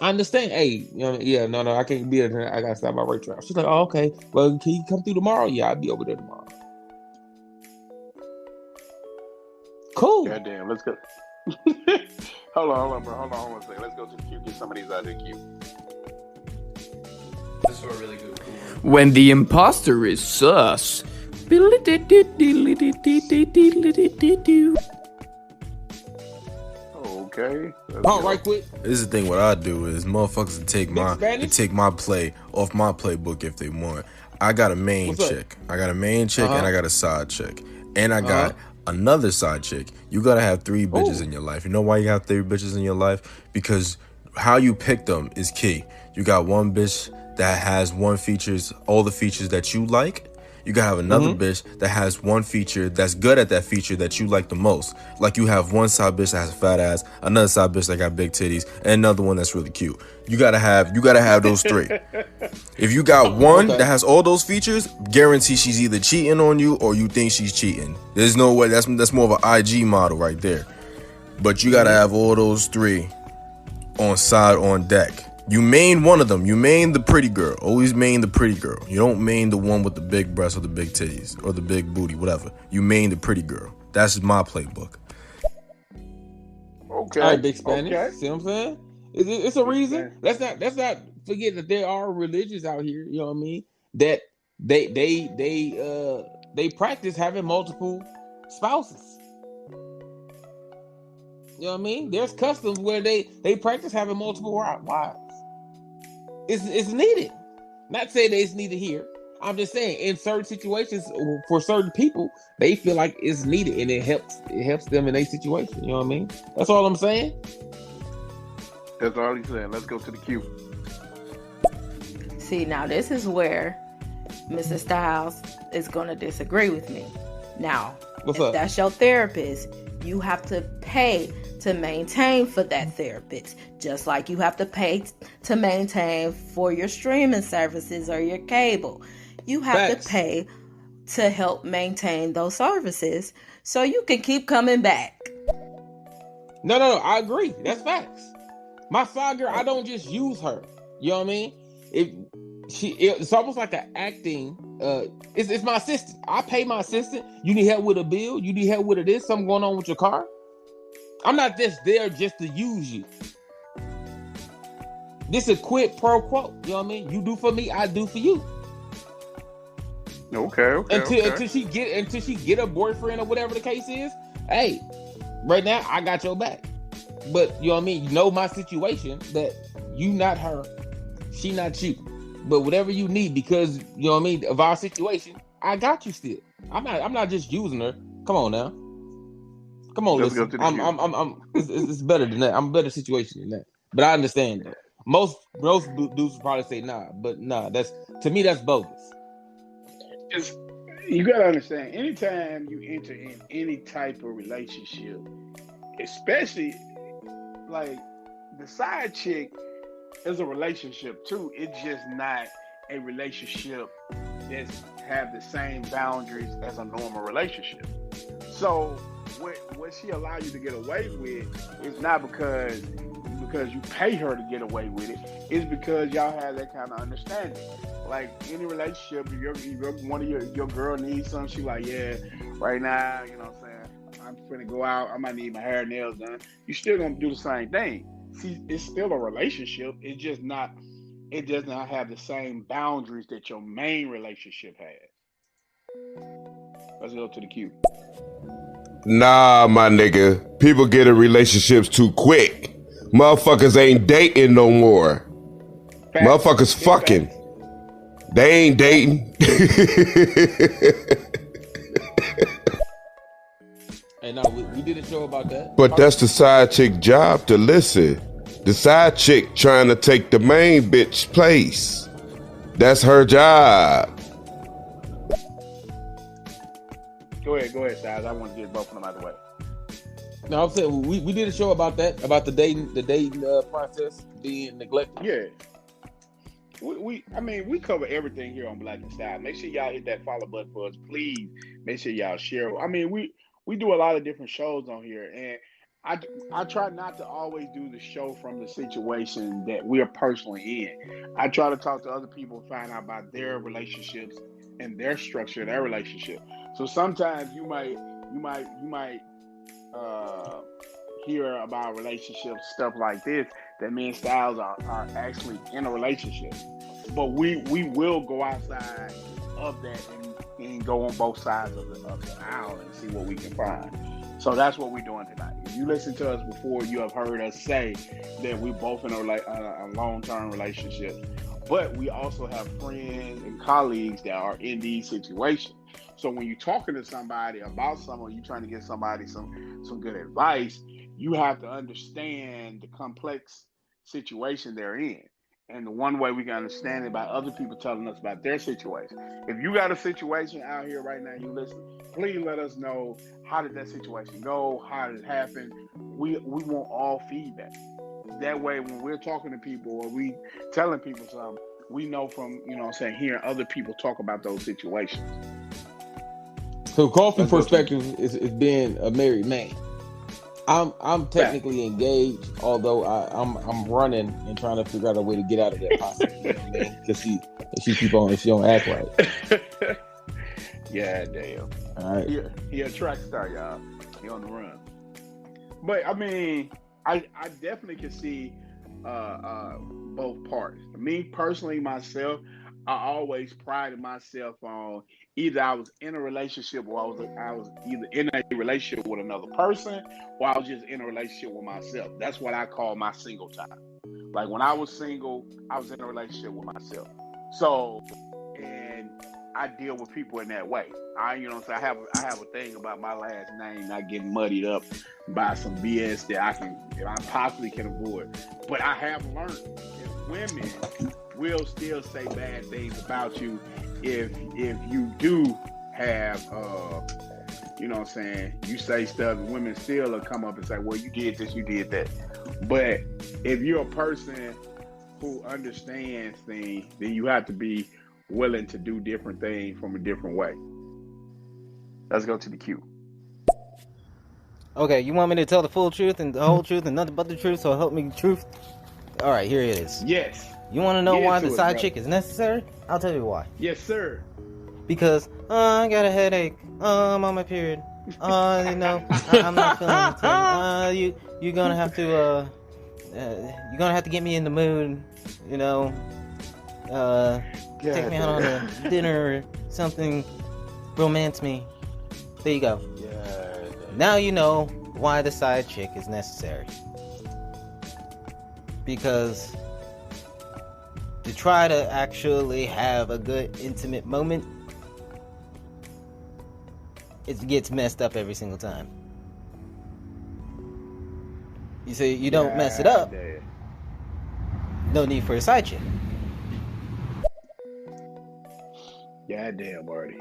I understand. Hey, you know, yeah, no, I can't be there. I gotta stop by Ray Trail. She's like, oh, okay. Well, can you come through tomorrow? Yeah, I'll be over there tomorrow. Cool. Goddamn, let's go. Hold on, bro. Hold on a second. Let's go to the queue. Get some of these out of the queue. This is a really good cool one. When the imposter is sus. Okay. Oh, right quick. This is the thing. What I do is motherfuckers take my play off my playbook if they want. I got a main chick. I got a main chick and I got a side chick. And I got another side chick. You gotta have 3 bitches in your life. You know why you have 3 bitches in your life? Because how you pick them is key. You got one bitch that has all the features that you like. You gotta have another bitch that has one feature that's good at that feature that you like the most. Like you have one side bitch that has a fat ass, another side bitch that got big titties, and another one that's really cute. You gotta have those 3. If you got one that has all those features, guarantee she's either cheating on you or you think she's cheating. There's no way. That's more of an IG model right there. But you gotta have all those 3 on deck. You main one of them. You main the pretty girl. Always main the pretty girl. You don't main the one with the big breasts or the big titties or the big booty, whatever. You main the pretty girl. That's my playbook. Okay. All right, big Spanish. Okay. See what I'm saying? It's a reason. Let's not forget that there are religions out here. You know what I mean? That they practice having multiple spouses. You know what I mean? There's customs where they practice having multiple wives. It's needed. Not saying that it's needed here. I'm just saying in certain situations for certain people, they feel like it's needed and it helps them in their situation. You know what I mean? That's all I'm saying. That's all he's saying. Let's go to the queue. See, now this is where Mr. Styles is going to disagree with me. Now, if that's your therapist, you have to pay to maintain for that therapist, just like you have to pay to maintain for your streaming services or your cable. You have to pay to help maintain those services so you can keep coming back. No, I agree. That's facts. My side girl, I don't just use her. You know what I mean? It's almost like an acting. It's my assistant. I pay my assistant. You need help with a bill. You need help with this. Something going on with your car. I'm not just there just to use you. This is quid pro quo. You know what I mean? You do for me, I do for you. Okay. Until she get a boyfriend or whatever the case is. hey, right now I got your back. But you know what I mean? You know my situation that you not her, she not you. But whatever you need, because you know what I mean, of our situation, I got you still. I'm not just using her. Come on now. Come on, Let's go listen. to the queue. It's better than that. I'm a better situation than that. But I understand though. Most dudes would probably say nah, but nah, that's to me that's bogus. You gotta understand, anytime you enter in any type of relationship, especially like the side chick is a relationship too. It's just not a relationship that's have the same boundaries as a normal relationship. So what she allow you to get away with is not because you pay her to get away with it. It's because y'all have that kind of understanding. Like any relationship, if one of your girl needs something, she like, yeah, right now, you know what I'm saying, I'm finna go out, I might need my hair and nails done. You still gonna do the same thing. See, it's still a relationship. It does not have the same boundaries that your main relationship has. Let's go to the queue. Nah, my nigga. People get in relationships too quick. Motherfuckers ain't dating no more. Facts. Motherfuckers fucking. Facts. They ain't dating. And now we did a show about that. But that's the side chick job to listen. The side chick trying to take the main bitch place. That's her job. Go ahead, Styles. I want to get both of them out of the way. No, I'm saying we did a show about that, about the dating process being neglected. Yeah. We cover everything here on Black and Style. Make sure y'all hit that follow button for us, please. Make sure y'all share. I mean, we do a lot of different shows on here, and I try not to always do the show from the situation that we are personally in. I try to talk to other people, find out about their relationships and their structure of their relationship. So sometimes you might hear about relationships, stuff like this, that me and Styles are actually in a relationship. But we will go outside of that and go on both sides of the aisle and see what we can find. So that's what we're doing tonight. If you listen to us before, you have heard us say that we're both in a long-term relationship. But we also have friends and colleagues that are in these situations. So when you're talking to somebody about someone, you're trying to get somebody some good advice, you have to understand the complex situation they're in. And the one way we can understand it by other people telling us about their situation. If you got a situation out here right now, you listen, please let us know, how did that situation go? How did it happen? We want all feedback. That way, when we're talking to people or we telling people something, we know from, hearing other people talk about those situations. So Coffey perspective is being a married man. I'm technically engaged, although I'm running and trying to figure out a way to get out of that possibly. You know what I mean? Because she don't act right. Yeah, damn. All right. He a track star, y'all. He on the run. But I mean, I definitely can see both parts. Me personally, myself, I always prided myself on either I was in a relationship or I was either in a relationship with another person or I was just in a relationship with myself. That's what I call my single time. Like when I was single, I was in a relationship with myself. So, and I deal with people in that way. I have a thing about my last name not getting muddied up by some BS that I possibly can avoid. But I have learned that women will still say bad things about you if you do have you say stuff and women still will come up and say, well, you did this, you did that. But if you're a person who understands things, then you have to be willing to do different things from a different way. Let's go to the queue. Okay, you want me to tell the full truth and the whole truth and nothing but the truth, so help me the truth? All right, here it is. Yes. You want to know why the side chick is necessary? I'll tell you why. Yes, sir. Because I got a headache. I'm on my period. I'm not feeling anything. You're gonna have to get me in the mood. Take me out on a dinner or something. Romance me. There you go. Yeah. Now you know why the side chick is necessary. Because to try to actually have a good intimate moment, it gets messed up every single time. You say you don't mess it up, no need for a side chick. Goddamn, Artie.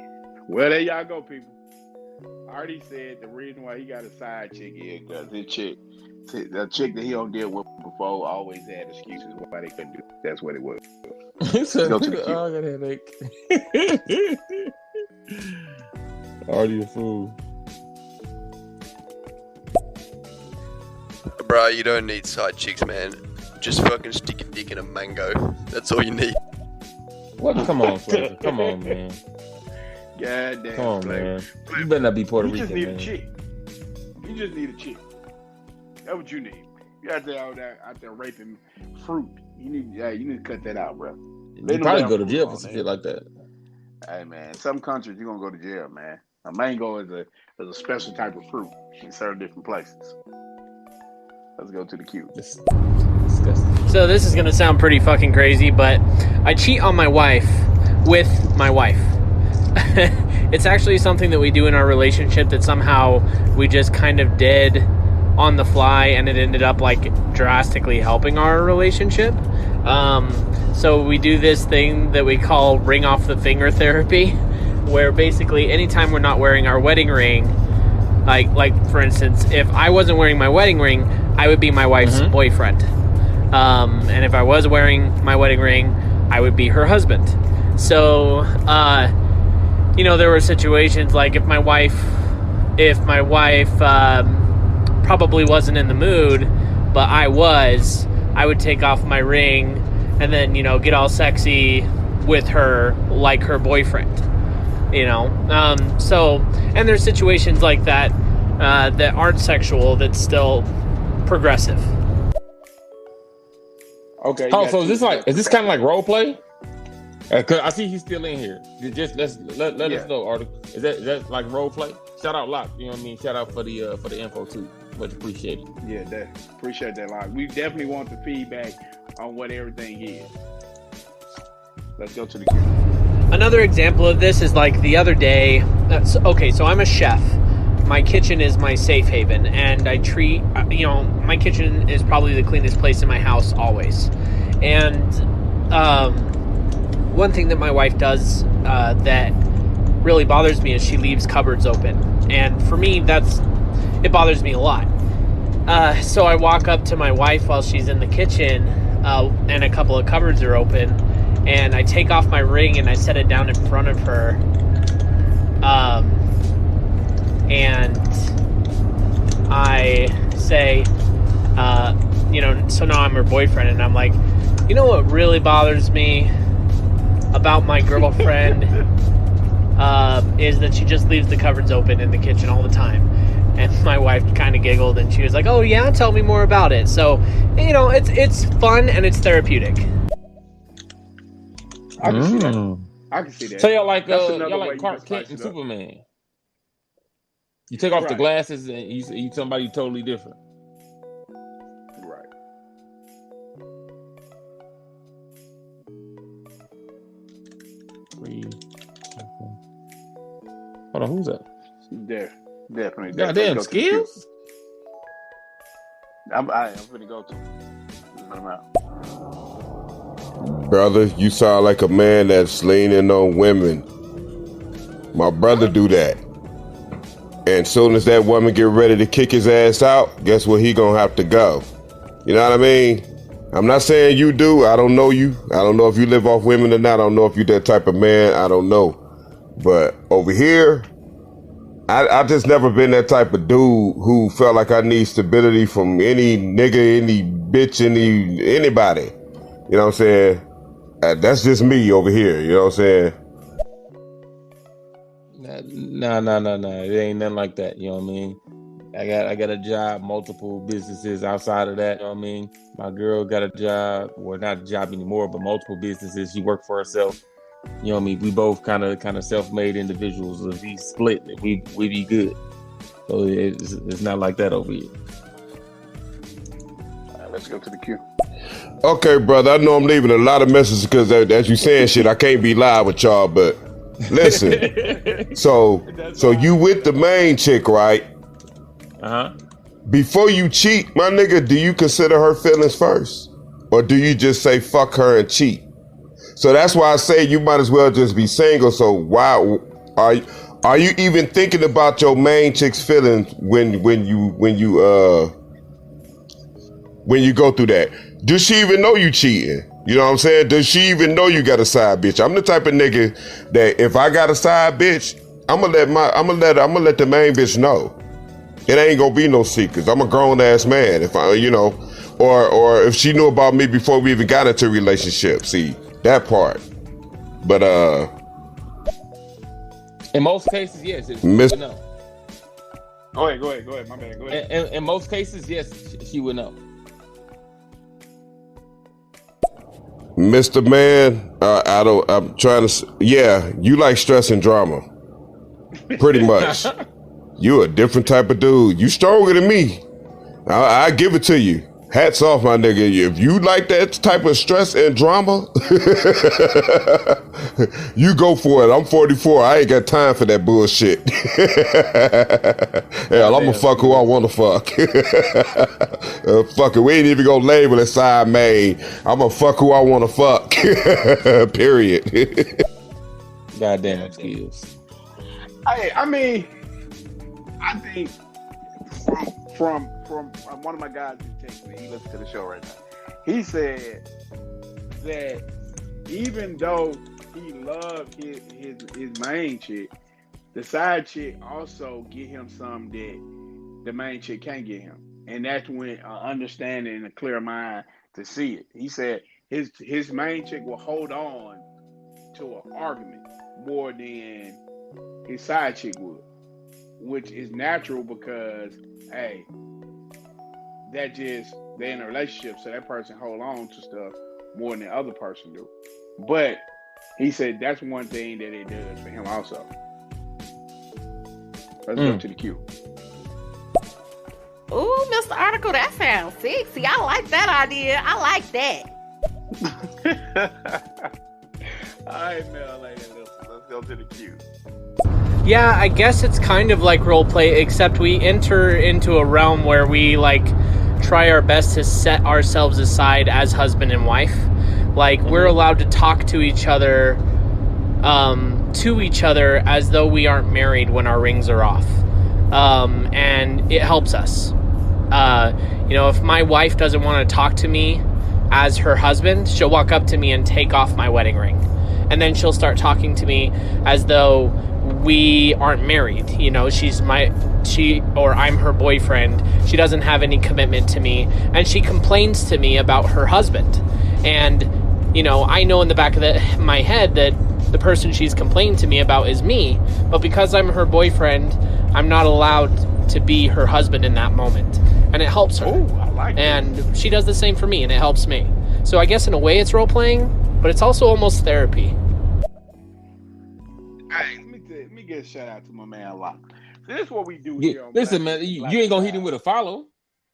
Well, there y'all go, people. Artie said the reason why he got a side chick is because the chick that he don't deal with before always had excuses why they couldn't do it. That's what it was. Go to the queue. I got a headache. Artie a fool. Bro, you don't need side chicks, man. Just fucking stick your dick in a mango. That's all you need. What? Come on, Flavor. Come on, man. Goddamn. Come on, Flavor. man. You better not be Puerto You Rican, just need man. a chick. You just need a chick. That's what you need. You out there raping fruit. You need to cut that out, bro. You probably go to jail for some shit like that. Hey, man, some countries you're gonna go to jail, man. A mango is a special type of fruit in certain different places. Let's go to the queue. Disgusting. So this is gonna sound pretty fucking crazy, but I cheat on my wife with my wife. It's actually something that we do in our relationship that somehow we just kind of did on the fly, and it ended up like drastically helping our relationship. So we do this thing that we call ring off the finger therapy, where basically anytime we're not wearing our wedding ring, like for instance, if I wasn't wearing my wedding ring, I would be my wife's boyfriend. And if I was wearing my wedding ring, I would be her husband. So, there were situations like if my wife probably wasn't in the mood, but I would take off my ring and then, get all sexy with her like her boyfriend, So, and there's situations like that that aren't sexual that's still progressive. Okay. Oh, so is this kind of like role play? Cause I see he's still in here. Just let us know, Artie. Is that like role play? Shout out Locke. You know what I mean? Shout out for the info too. Much appreciated. Yeah, appreciate that, Locke. We definitely want the feedback on what everything is. Let's go to the queue. Another example of this is like the other day. So I'm a chef. My kitchen is my safe haven, and I treat, my kitchen is probably the cleanest place in my house always. And one thing that my wife does that really bothers me is she leaves cupboards open. And for me, it bothers me a lot. So I walk up to my wife while she's in the kitchen, and a couple of cupboards are open, and I take off my ring and I set it down in front of her. And I say, so now I'm her boyfriend, and I'm like, what really bothers me about my girlfriend is that she just leaves the cupboards open in the kitchen all the time. And my wife kind of giggled, and she was like, oh yeah, tell me more about it. So, it's fun and it's therapeutic. I can see that. I can see that. So y'all like Clark Kent and Superman. You take off the glasses and you somebody totally different. Right. Hold on, who's that? Definitely. Goddamn skills. I'm gonna go to. I'm out. Brother, you sound like a man that's leaning on women. My brother do that. And soon as that woman get ready to kick his ass out, guess where he gonna have to go? You know what I mean? I'm not saying you do. I don't know you. I don't know if you live off women or not. I don't know if you that type of man. I don't know. But over here, I just never been that type of dude who felt like I need stability from any nigga, any bitch, anybody. You know what I'm saying? That's just me over here. You know what I'm saying? No. It ain't nothing like that. You know what I mean? I got a job, multiple businesses outside of that. You know what I mean? My girl got a job, well, not a job anymore, but multiple businesses. She worked for herself. You know what I mean? We both kind of self-made individuals. If we split, we be good. So it's not like that over here. All right, let's go to the queue. Okay, brother. I know I'm leaving a lot of messages because as you saying shit, I can't be live with y'all. But listen, so you with the main chick, right? Before you cheat, my nigga, do you consider her feelings first, or do you just say fuck her and cheat? So that's why I say you might as well just be single. So why are you even thinking about your main chick's feelings when you go through that? Does she even know you cheating? You know what I'm saying? Does she even know you got a side bitch? I'm the type of nigga that if I got a side bitch, I'm gonna let the main bitch know. It ain't gonna be no secrets. I'm a grown ass man. If I, or if she knew about me before we even got into a relationship. See that part. But in most cases, yes. She would know. Go ahead. My bad. Go ahead. In most cases, yes, she would know. Mr. Man, I'm trying to. Yeah, you like stress and drama, pretty much. You a different type of dude. You stronger than me. I give it to you. Hats off, my nigga. If you like that type of stress and drama, you go for it. I'm 44. I ain't got time for that bullshit. Hell, I'm gonna fuck who I want to fuck. Fuck it. We ain't even gonna label it side main. I'm gonna fuck who I want to fuck. Period. Goddamn skills. I mean, I think from one of my guys who texted me, he listens to the show right now. He said that even though he loved his main chick, the side chick also get him something that the main chick can't get him, and that's when an understanding and a clear mind to see it. He said his main chick will hold on to an argument more than his side chick would, which is natural because, hey, they're in a relationship, so that person hold on to stuff more than the other person do. But he said that's one thing that it does for him also. Let's go to the queue. Ooh, Mr. Article, that sounds sexy. I like that idea. I like that. All right, Mel, let's go to the queue. Yeah, I guess it's kind of like role play, except we enter into a realm where we try our best to set ourselves aside as husband and wife. Like we're allowed to talk to each other as though we aren't married when our rings are off. And it helps us. If my wife doesn't want to talk to me as her husband, she'll walk up to me and take off my wedding ring. And then she'll start talking to me as though we aren't married. I'm her boyfriend. She doesn't have any commitment to me. And she complains to me about her husband. And, I know in the back of my head that the person she's complaining to me about is me. But because I'm her boyfriend, I'm not allowed to be her husband in that moment. And it helps her. Oh, I like it. And she does the same for me, and it helps me. So I guess in a way it's role-playing, but it's also almost therapy. Hey, let me get a shout out to my man Locke. So this is what we do here on Listen, man, you ain't gonna hit him with a follow.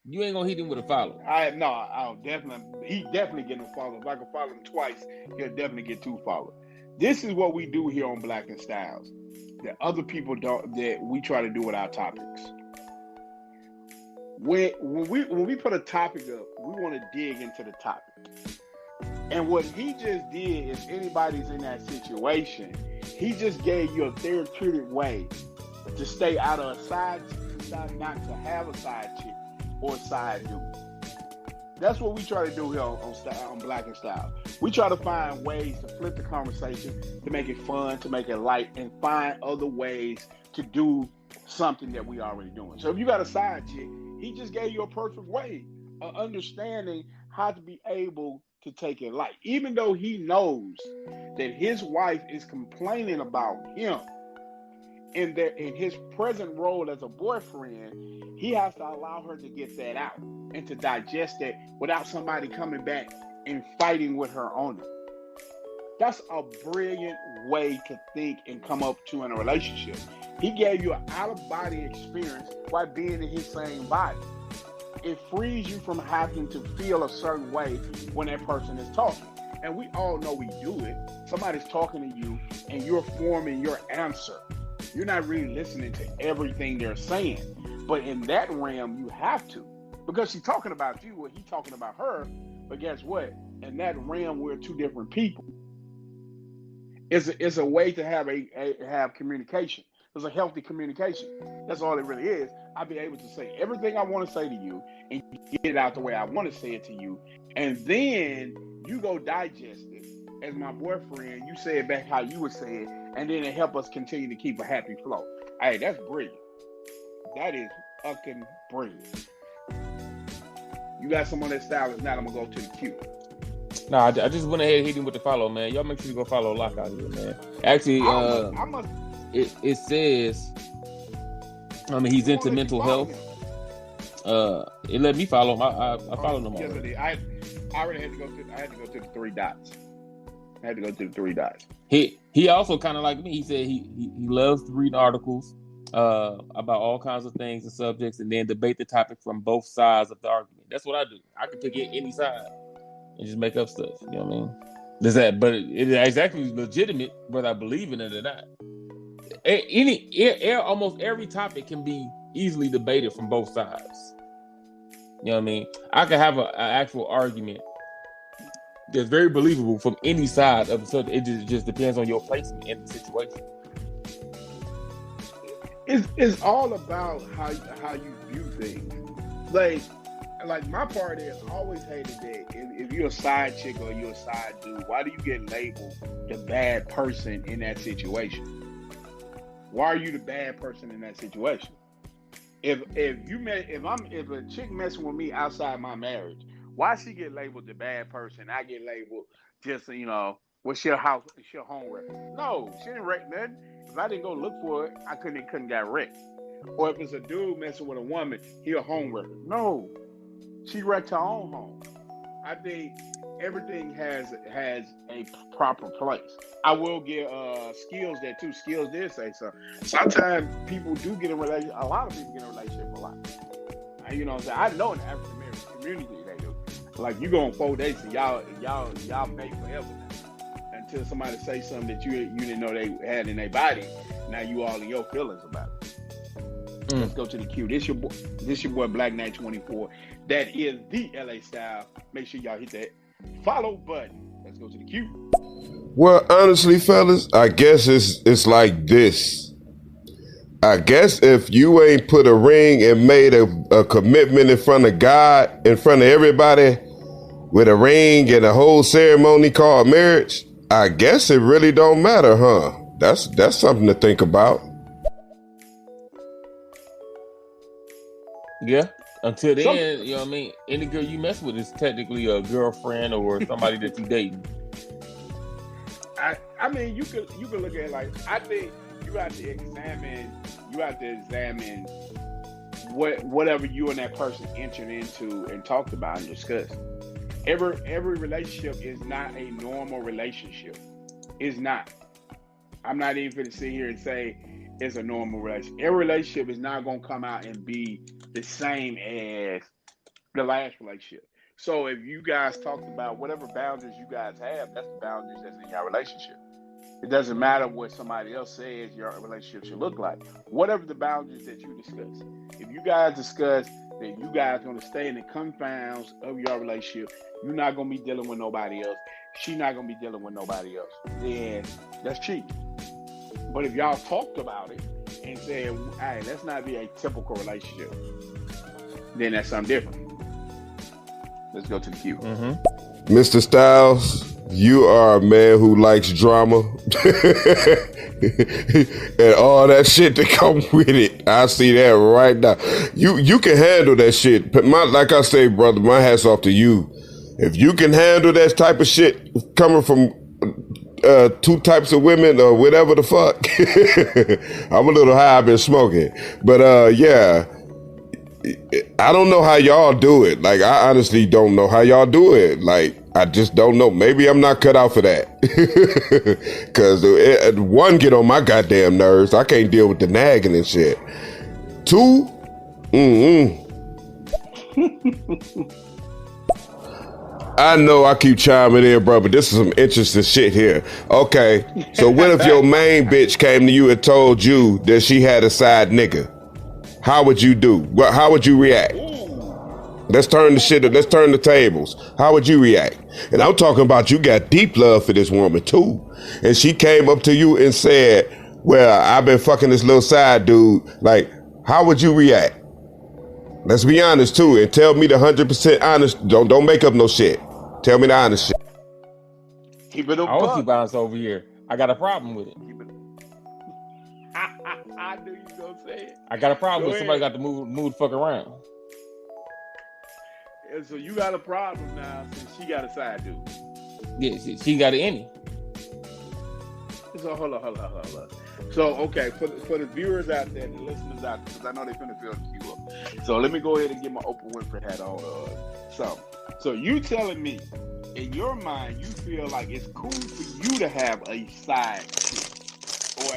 You ain't gonna hit him with a follow. I'll definitely. He definitely getting a follow. If I can follow him twice, he'll definitely get 2 follows. This is what we do here on Black and Styles that other people don't. That we try to do with our topics. When we put a topic up, we want to dig into the topic. And what he just did, if anybody's in that situation, he just gave you a therapeutic way to stay out of a side chick, decide not to have a side chick or a side dude. That's what we try to do here on Black and Style. We try to find ways to flip the conversation, to make it fun, to make it light, and find other ways to do something that we already doing. So if you got a side chick, he just gave you a perfect way of understanding how to be able to take it light. Even though he knows that his wife is complaining about him, and that in his present role as a boyfriend, he has to allow her to get that out and to digest that without somebody coming back and fighting with her on it. That's a brilliant way to think and come up to in a relationship. He gave you an out-of-body experience while being in his same body. It frees you from having to feel a certain way when that person is talking. And we all know we do it. Somebody's talking to you and you're forming your answer. You're not really listening to everything they're saying. But in that realm, you have to. Because she's talking about you or he's talking about her. But guess what? In that realm, we're two different people. It's a way to have communication. It's a healthy communication. That's all it really is. I'll be able to say everything I want to say to you and get it out the way I want to say it to you. And then you go digest it. As my boyfriend, you say it back how you would say it, and then it help us continue to keep a happy flow. Hey, that's brilliant. That is fucking brilliant. You got some on that style. If not, I'm going to go to the queue. Nah, I just went ahead and hit him with the follow, man. Y'all make sure you go follow Lock out here, man. Actually, it says, I mean, he's into mental health. It let me follow him. I followed him already. I already had to go to. I had to go to the three dots. He also kind of like me. He said he loves reading articles about all kinds of things and subjects, and then debate the topic from both sides of the argument. That's what I do. I can pick any side and just make up stuff. You know what I mean? There's that, but it is exactly legitimate, whether I believe in it or not. Almost every topic can be easily debated from both sides. You know what I mean? I can have an actual argument that's very believable from any side of the subject. It just depends on your placement in the situation. It's all about how you view things. Like my part is I always hated that if you're a side chick or you're a side dude, why do you get labeled the bad person in that situation? Why are you the bad person in that situation? If a chick messing with me outside my marriage, why she get labeled the bad person? I get labeled just, what's your home record? No, she didn't wreck nothing. If I didn't go look for it, I couldn't got wrecked. Or if it's a dude messing with a woman, he a home wrecker. No, she wrecked her own home. I think everything has a proper place. I will give skills there too. Skills did say so. Sometimes people do get in a relationship. A lot of people get in a relationship a lot. You know what I'm saying? I know in the African American community they do. Like you go on 4 dates and y'all mate forever until somebody say something that you didn't know they had in their body. Now you all in your feelings about it. Let's go to the queue. This your boy Black Knight 24. That is the LA style. Make sure y'all hit that follow button. Let's go to the queue. Well, honestly, fellas, I guess it's like this. I guess if you ain't put a ring and made a commitment in front of God, in front of everybody, with a ring and a whole ceremony called marriage, I guess it really don't matter, huh? That's something to think about. Yeah. Until then, you know what I mean? Any girl you mess with is technically a girlfriend or somebody that you dating. I mean, you could look at it like, I think you have to examine whatever you and that person entered into and talked about and discussed. Every relationship is not a normal relationship. It's not. I'm not even going to sit here and say it's a normal relationship. Every relationship is not going to come out and be the same as the last relationship. So if you guys talked about whatever boundaries you guys have, that's the boundaries that's in your relationship. It doesn't matter what somebody else says your relationship should look like. Whatever the boundaries that you discuss. If you guys discuss that you guys are going to stay in the confines of your relationship, you're not going to be dealing with nobody else. She's not going to be dealing with nobody else. Then that's cheating. But if y'all talked about it and said, hey, let's not be a typical relationship, then that's something different. Let's go to the queue. Mr. Styles, you are a man who likes drama and all that shit that come with it. I see that right now. You can handle that shit. Like I say, brother, my hat's off to you. If you can handle that type of shit coming from two types of women or whatever the fuck, I'm a little high, I've been smoking. But yeah, I don't know how y'all do it. Like, I honestly don't know how y'all do it. Like, I just don't know. Maybe I'm not cut out for that. Because one, get on my goddamn nerves. I can't deal with the nagging and shit. Two, I know I keep chiming in, bro, but this is some interesting shit here. Okay, so what if your main bitch came to you and told you that she had a side nigga? How would you do? How would you react? Let's turn the tables. How would you react? And I'm talking about you got deep love for this woman too. And she came up to you and said, well, I've been fucking this little side dude. Like, how would you react? Let's be honest too, and tell me the 100% honest. Don't make up no shit. Tell me the honest shit. Keep it up. I don't keep honest over here. I got a problem with it. I knew you was gonna say it. I got a problem with somebody got to move the fuck around. And so you got a problem now since she got a side dude. Yeah, she got it in it. So hold on. So okay, for the viewers out there, the listeners out there, because I know they're finna feel the cue up. So let me go ahead and get my Oprah Winfrey hat on. So you telling me, in your mind, you feel like it's cool for you to have a side chick, or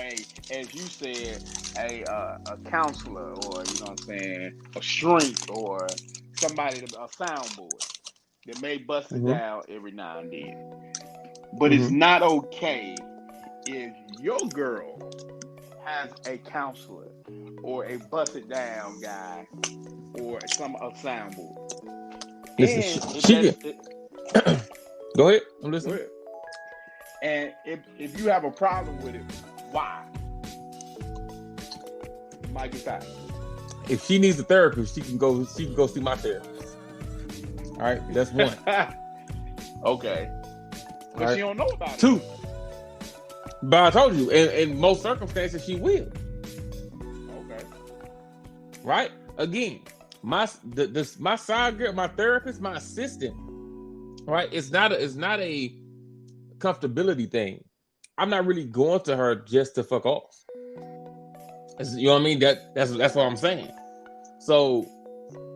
as you said, a counselor, or you know what I'm saying, a shrink, or somebody, a soundboard that may bust it down every now and then. But it's not okay if your girl has a counselor or a bust it down guy or a soundboard. Listen, go ahead. I'm listening. And if you have a problem with it, why? Mike is out. If she needs a therapist, she can go see my therapist. All right, that's one. Okay. But right. She don't know about it. Two. But I told you, in most circumstances, she will. Okay. Right? Again, my side girl, my therapist, my assistant. Right? It's not a comfortability thing. I'm not really going to her just to fuck off. You know what I mean? That's what I'm saying. So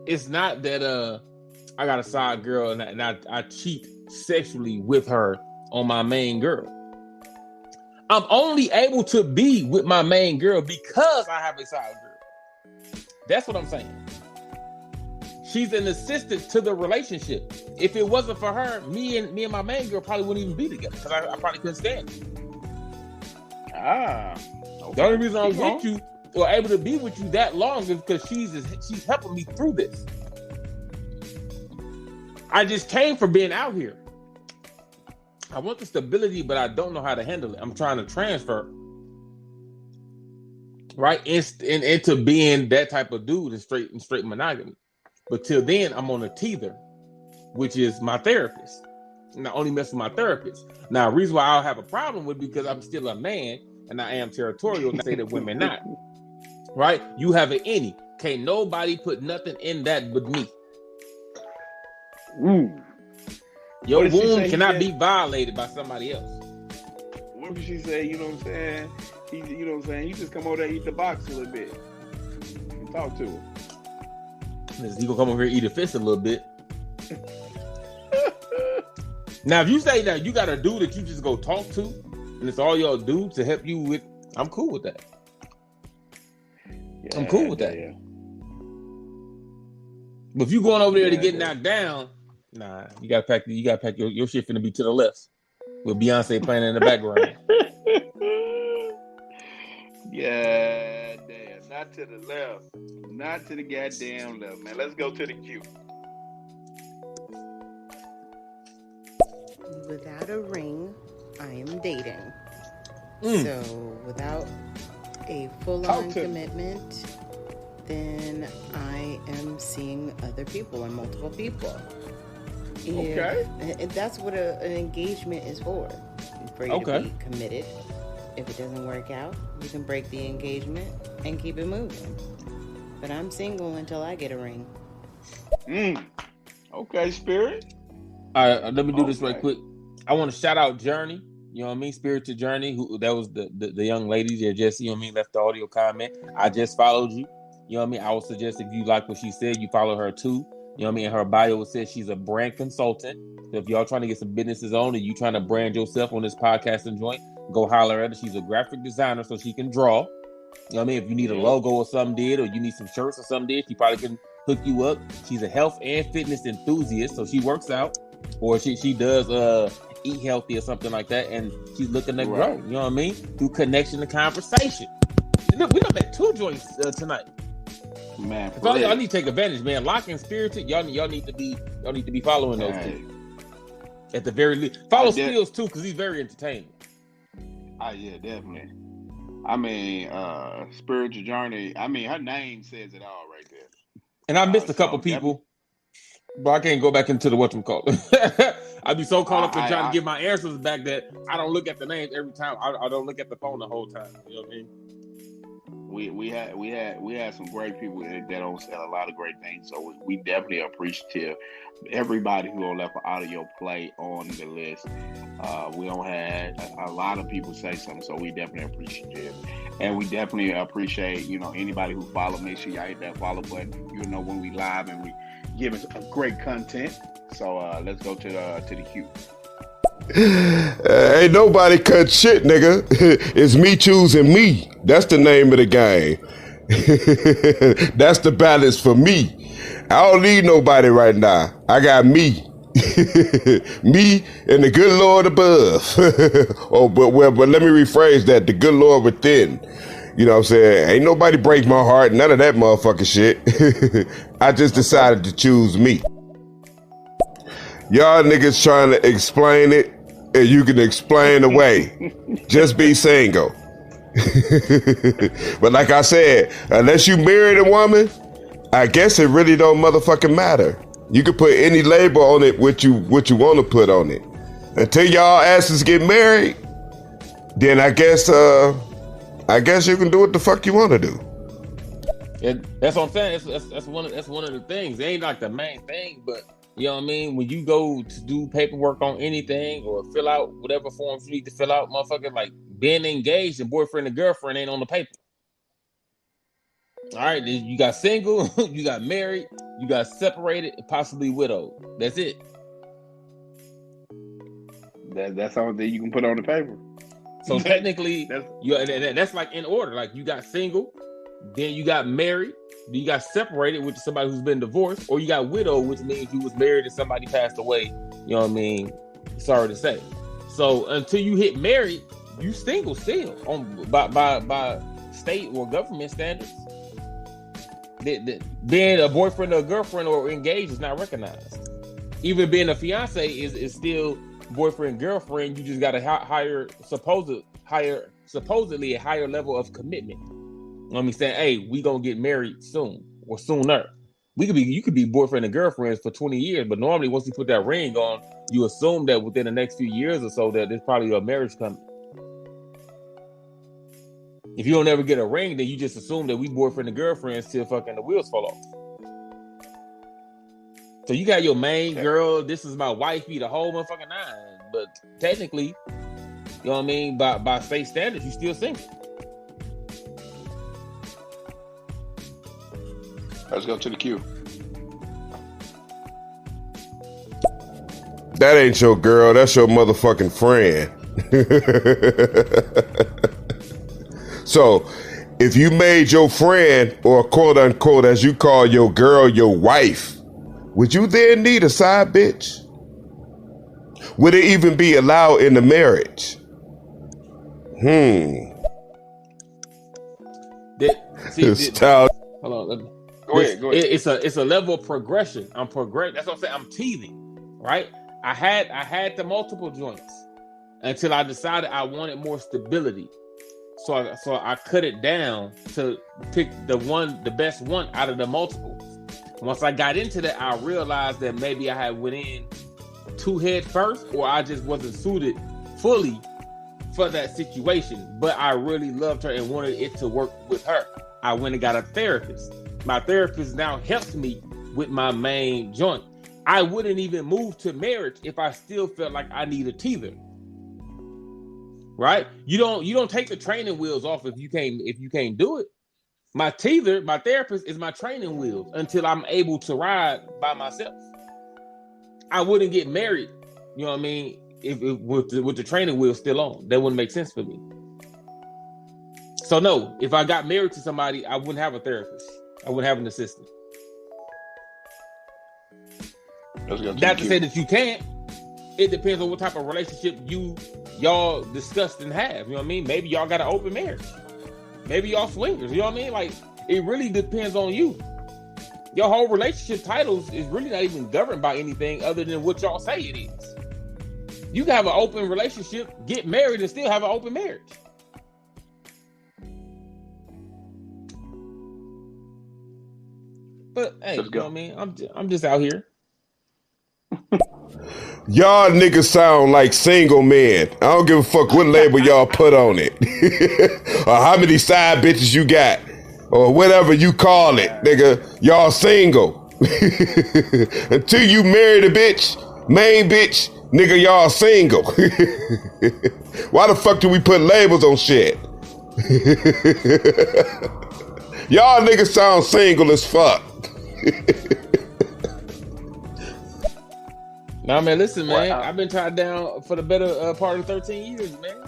it's not that I got a side girl and I cheat sexually with her on my main girl. I'm only able to be with my main girl because I have a side girl. That's what I'm saying. She's an assistant to the relationship. If it wasn't for her, me and my main girl probably wouldn't even be together because I probably couldn't stand it. Okay. The only reason I'm with you or able to be with you that long is because she's helping me through this. I just came from being out here. I want the stability, but I don't know how to handle it. I'm trying to transfer, right, into being that type of dude and straight monogamy. But till then, I'm on a teether, which is my therapist. And I only mess with my therapist. Now, the reason why I'll have a problem with it because I'm still a man and I am territorial and say that women not. Right? You have an any. Can't nobody put nothing in that but me. Ooh. Your womb cannot be violated by somebody else. What did she say? You know what I'm saying? You know what I'm saying? You just come over there and eat the box a little bit. And talk to her. He gonna come over here and eat a fist a little bit. Now, if you say that you got a dude that you just go talk to, and it's all your dudes to help you with, I'm cool with that. Yeah, I'm cool with that. Yeah. But if you going over there to get knocked down, nah, you gotta pack your shit finna be to the left with Beyonce playing in the background. Yeah, damn. Not to the left. Not to the goddamn left, man. Let's go to the queue. Without a ring, I am dating. So without a full-on commitment, then I am seeing other people and multiple people. Okay. And that's what an engagement is for you to be committed. If it doesn't work out, you can break the engagement and keep it moving. But I'm single until I get a ring. Okay, Spirit. All right, let me do this right quick. I want to shout out Journey. You know what I mean? Spirited Journey. That was the young lady that just, you know what I mean, left the audio comment. I just followed you. You know what I mean? I would suggest if you like what she said, you follow her too. You know what I mean? Her bio says she's a brand consultant. So if y'all trying to get some businesses on and you trying to brand yourself on this podcasting joint, go holler at her. She's a graphic designer, so she can draw. You know what I mean? If you need a logo or something did, or you need some shirts or something did, she probably can hook you up. She's a health and fitness enthusiast, so she works out, or she does eat healthy or something like that, and she's looking to grow. You know what I mean? Through connection and conversation. Look, we done met 2 joints tonight. Man, y'all need to take advantage, man. Lock and Spirited, y'all need to be following those two. At the very least, follow Skills too, because he's very entertaining. Yeah, definitely. I mean, Spiritual Journey. I mean, her name says it all right there. And I missed a couple people, but I can't go back into the whatchamacallit. I'd be so caught up in trying to get my answers back that I don't look at the names every time. I don't look at the phone the whole time. You know what I mean? We had some great people that don't say a lot of great things, so we definitely appreciative. Everybody who left an audio play on the list. We don't have a lot of people say something, so we definitely appreciate, and we definitely appreciate anybody who follow. Make sure y'all hit that follow button. When we live and we give us great content. So let's go to the queue. Ain't nobody cut shit, nigga. It's me choosing me. That's the name of the game. That's the balance for me. I don't need nobody right now. I got me. Me and the good Lord above. But let me rephrase that. The good Lord within. You know what I'm saying? Ain't nobody break my heart. None of that motherfucking shit. I just decided to choose me. Y'all niggas trying to explain it, and you can explain away. Just be single. But like I said, unless you married a woman, I guess it really don't motherfucking matter. You can put any label on it what you want to put on it. Until y'all asses get married, then I guess you can do what the fuck you want to do. And that's what I'm saying. That's one of the things. It ain't like the main thing, but you know what I mean? When you go to do paperwork on anything or fill out whatever forms you need to fill out, motherfucker, like being engaged and boyfriend and girlfriend ain't on the paper. All right, you got single, you got married, you got separated, possibly widowed. That's it. That's all that you can put on the paper. So technically, that's like in order. Like you got single, then you got married, then you got separated, which is somebody who's been divorced, or you got widowed, which means you was married and somebody passed away. You know what I mean? Sorry to say. So until you hit married, you single still by state or government standards. Being a boyfriend or girlfriend or engaged is not recognized. Even being a fiance is still boyfriend girlfriend. You just got a supposedly a higher level of commitment. Let me say, hey, we gonna get married soon or sooner. You could be boyfriend and girlfriends for 20 years, but normally once you put that ring on, you assume that within the next few years or so that there's probably a marriage coming. If you don't ever get a ring, then you just assume that we boyfriend and girlfriends till fucking the wheels fall off. So you got your main girl, this is my wifey, the whole motherfucking nine. But technically, you know what I mean, by state standards, you still single. Let's go to the queue. That ain't your girl, that's your motherfucking friend. So, if you made your friend, or quote unquote, as you call your girl, your wife, would you then need a side bitch? Would it even be allowed in the marriage? Hold on. Go ahead. It's a level of progression. I'm progressing. That's what I'm saying. I'm teething, right? I had the multiple joints until I decided I wanted more stability. So I cut it down to pick the best one out of the multiples. Once I got into that, I realized that maybe I had went in too head first, or I just wasn't suited fully for that situation. But I really loved her and wanted it to work with her. I went and got a therapist. My therapist now helps me with my main joint. I wouldn't even move to marriage if I still felt like I need a teether. Right? You don't take the training wheels off if you can't do it. My teether, my therapist, is my training wheels until I'm able to ride by myself. I wouldn't get married, you know what I mean, if with the training wheels still on. That wouldn't make sense for me. So no, if I got married to somebody, I wouldn't have a therapist. I wouldn't have an assistant. Not to say that you can't. It depends on what type of relationship y'all discussed and have. You know what I mean? Maybe y'all got an open marriage. Maybe y'all swingers. You know what I mean? Like, it really depends on you. Your whole relationship titles is really not even governed by anything other than what y'all say it is. You can have an open relationship, get married, and still have an open marriage. But hey, you know what I mean? I'm just out here. Y'all niggas sound like single men. I don't give a fuck what label y'all put on it. Or how many side bitches you got. Or whatever you call it, nigga. Y'all single. Until you marry the bitch, main bitch, nigga, y'all single. Why the fuck do we put labels on shit? Y'all niggas sound single as fuck. Nah, man, listen, man. I've been tied down for the better part of 13 years, man.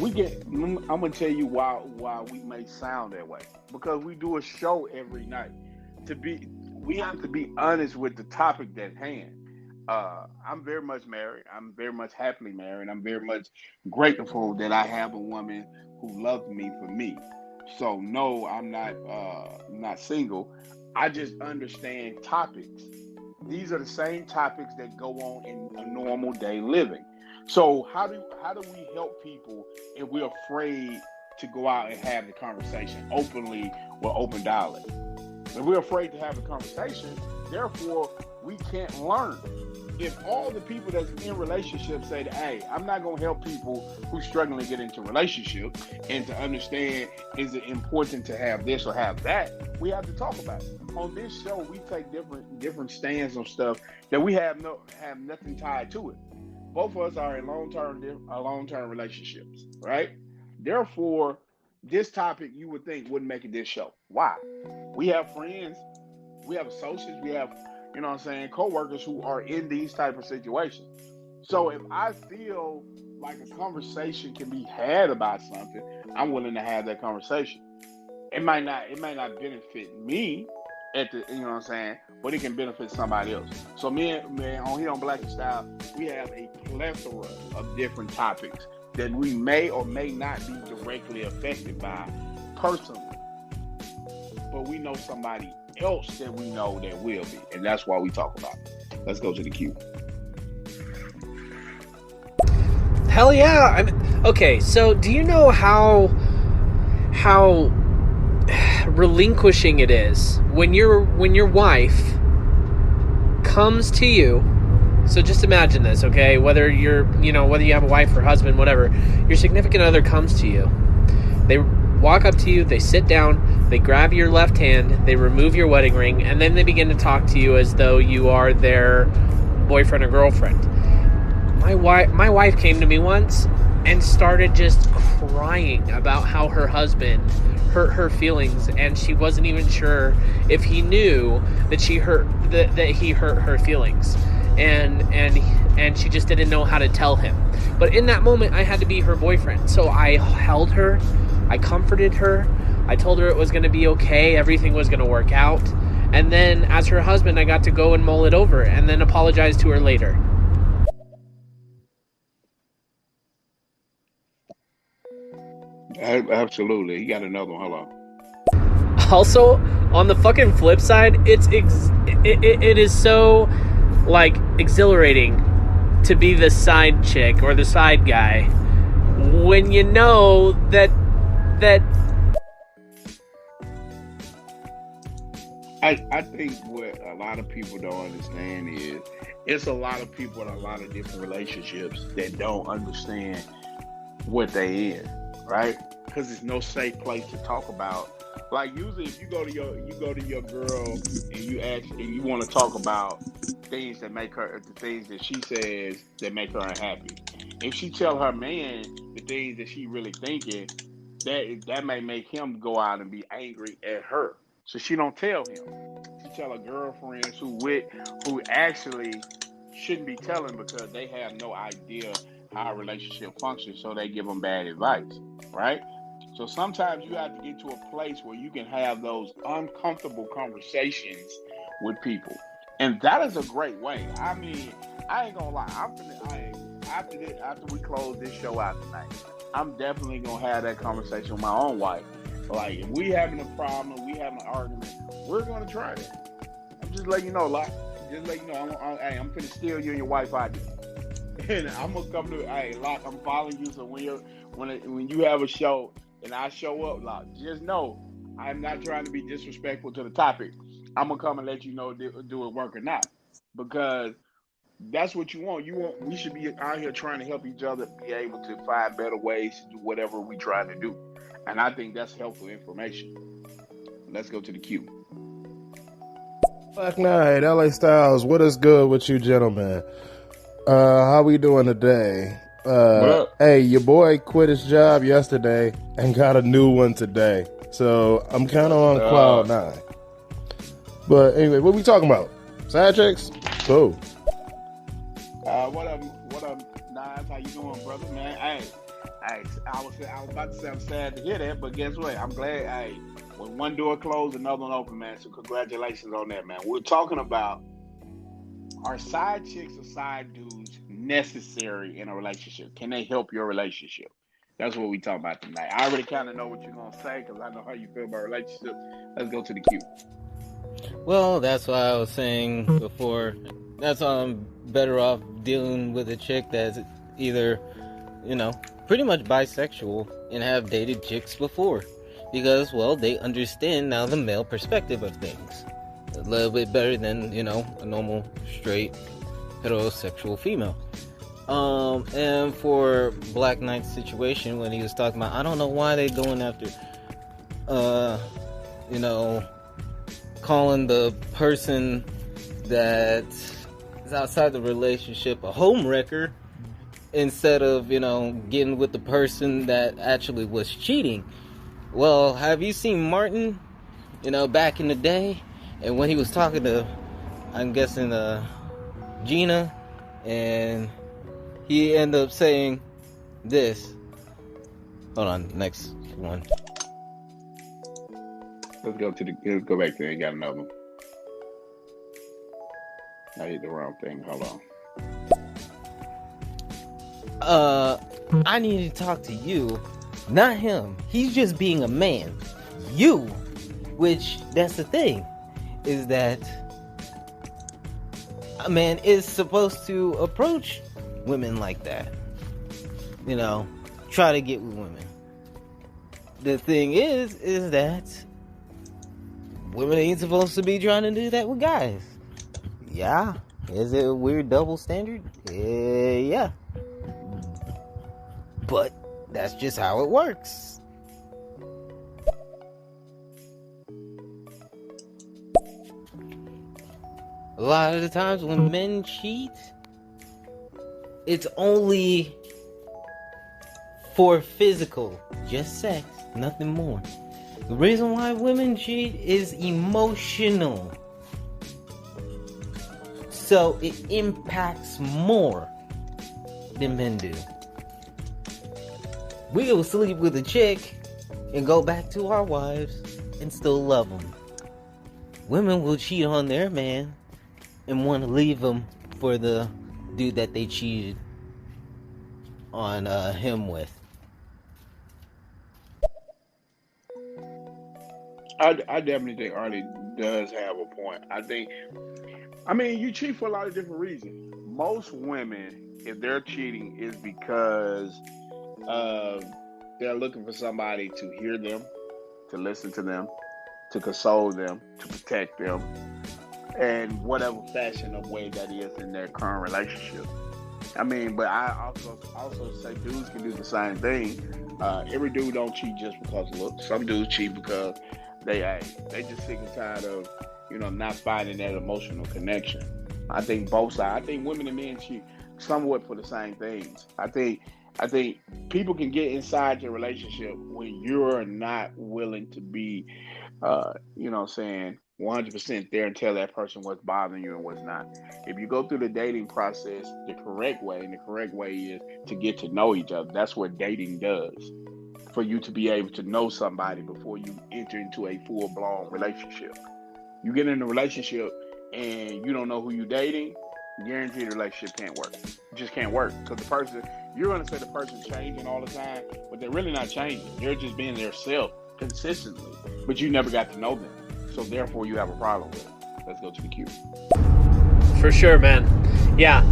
I'm gonna tell you why we may sound that way, because we do a show every night. We have to be honest with the topic at hand. I'm very much married. I'm very much happily married. I'm very much grateful that I have a woman who loves me for me. So no, I'm not single. I just understand topics. These are the same topics that go on in a normal day living. So how do we help people if we're afraid to go out and have the conversation openly with open dialogue? If we're afraid to have the conversation, therefore we can't learn. If all the people that's in relationships say that, hey, I'm not going to help people who struggling to get into relationships and to understand, is it important to have this or have that? We have to talk about it. On this show, we take different stands on stuff that we have nothing tied to it. Both of us are in long-term relationships, right? Therefore, this topic you would think wouldn't make it this show. Why? We have friends, we have associates, we have, you know what I'm saying, co-workers who are in these type of situations. So if I feel like a conversation can be had about something, I'm willing to have that conversation. It might not benefit me at the, you know what I'm saying, but it can benefit somebody else. So me on here on Black and Style, we have a plethora of different topics that we may or may not be directly affected by personally. But we know somebody else that we know that will be, and that's why we talk about it. Let's go to the queue. Hell yeah! Okay, so do you know how relinquishing it is when your wife comes to you? So just imagine this, okay? Whether you have a wife or husband, whatever, your significant other comes to you. They walk up to you, they sit down, they grab your left hand, they remove your wedding ring, and then they begin to talk to you as though you are their boyfriend or girlfriend. My wife came to me once and started just crying about how her husband hurt her feelings, and she wasn't even sure if he knew that he hurt her feelings, and she just didn't know how to tell him. But in that moment, I had to be her boyfriend, so I held her, I comforted her, I told her it was going to be okay, everything was going to work out, and then as her husband, I got to go and mull it over, and then apologize to her later. Absolutely. You got another one. Hold on. Also, on the fucking flip side, it is so, like, exhilarating to be the side chick or the side guy when you know that I think what a lot of people don't understand is it's a lot of people in a lot of different relationships that don't understand what they in, right? Because there's no safe place to talk about. Like usually, if you go to your girl and you want to talk about things that make her, the things that she says that make her unhappy. If she tell her man the things that she really thinking, that may make him go out and be angry at her. So she don't tell him. She tell her girlfriends who actually shouldn't be telling because they have no idea how a relationship functions, so they give them bad advice, right? So sometimes you have to get to a place where you can have those uncomfortable conversations with people, and that is a great way. I mean, I ain't gonna lie. After we close this show out tonight, I'm definitely gonna have that conversation with my own wife. Like, if we having a problem, we having an argument, we're gonna try it. I'm just letting you know, like, I'm finna steal you and your wife out there, and I'm gonna come to, hey, Locke, I'm following you. So when you have a show and I show up, Locke, just know I'm not trying to be disrespectful to the topic. I'm gonna come and let you know do it work or not, because that's what you want. We should be out here trying to help each other be able to find better ways to do whatever we trying to do. And I think that's helpful information. Let's go to the queue. Black Knight, LA Styles, what is good with you gentlemen? How we doing today? Hey, your boy quit his job yesterday and got a new one today. So I'm kind of on cloud nine. But anyway, what we talking about? Side chicks? Cool. What up, Nines? How you doing, brother, man? Hey, I was about to say I'm sad to hear that, but guess what? I'm glad. Hey, when one door closed, another one open, man. So congratulations on that, man. We're talking about, are side chicks or side dudes necessary in a relationship? Can they help your relationship? That's what we talking about tonight. I already kind of know what you're gonna say because I know how you feel about relationships. Let's go to the queue. Well, that's why I was saying before. That's why I'm better off dealing with a chick that's either, pretty much bisexual and have dated chicks before. Because, well, they understand now the male perspective of things a little bit better than, a normal, straight, heterosexual female. And for Black Knight's situation, when he was talking about, I don't know why they going after, calling the person that is outside the relationship a home wrecker instead of, getting with the person that actually was cheating. Well, have you seen Martin, back in the day? And when he was talking to, I'm guessing, Gina, and he ended up saying this. Hold on, next one. Let's go back there and got another one. I hit the wrong thing. Hold on. I need to talk to you, not him. He's just being a man. You, which that's the thing, is that a man is supposed to approach women like that. Try to get with women. The thing is that women ain't supposed to be trying to do that with guys. Yeah. Is it a weird double standard? Yeah. But that's just how it works. A lot of the times when men cheat, it's only for physical, just sex, nothing more. The reason why women cheat is emotional. So it impacts more than men do. We will sleep with a chick and go back to our wives and still love them. Women will cheat on their man and want to leave him for the dude that they cheated on him with. I definitely think Artie does have a point. You cheat for a lot of different reasons. Most women, if they're cheating, is because they're looking for somebody to hear them, to listen to them, to console them, to protect them, and whatever fashion of way that is in their current relationship. But I also say dudes can do the same thing. Every dude don't cheat just because of looks. Some dudes cheat because they just sick and tired of not finding that emotional connection. I think both sides. I think women and men cheat somewhat for the same things. I think I think people can get inside your relationship when you're not willing to be, 100% there and tell that person what's bothering you and what's not. If you go through the dating process the correct way, and the correct way is to get to know each other, that's what dating does. For you to be able to know somebody before you enter into a full-blown relationship. You get in a relationship and you don't know who you're dating, guaranteed the relationship can't work. It just can't work. Because the person, you're going to say the person's changing all the time, but they're really not changing. They're just being their self consistently, but you never got to know them. So therefore you have a problem with it. Let's go to the queue. For sure, man. Yeah.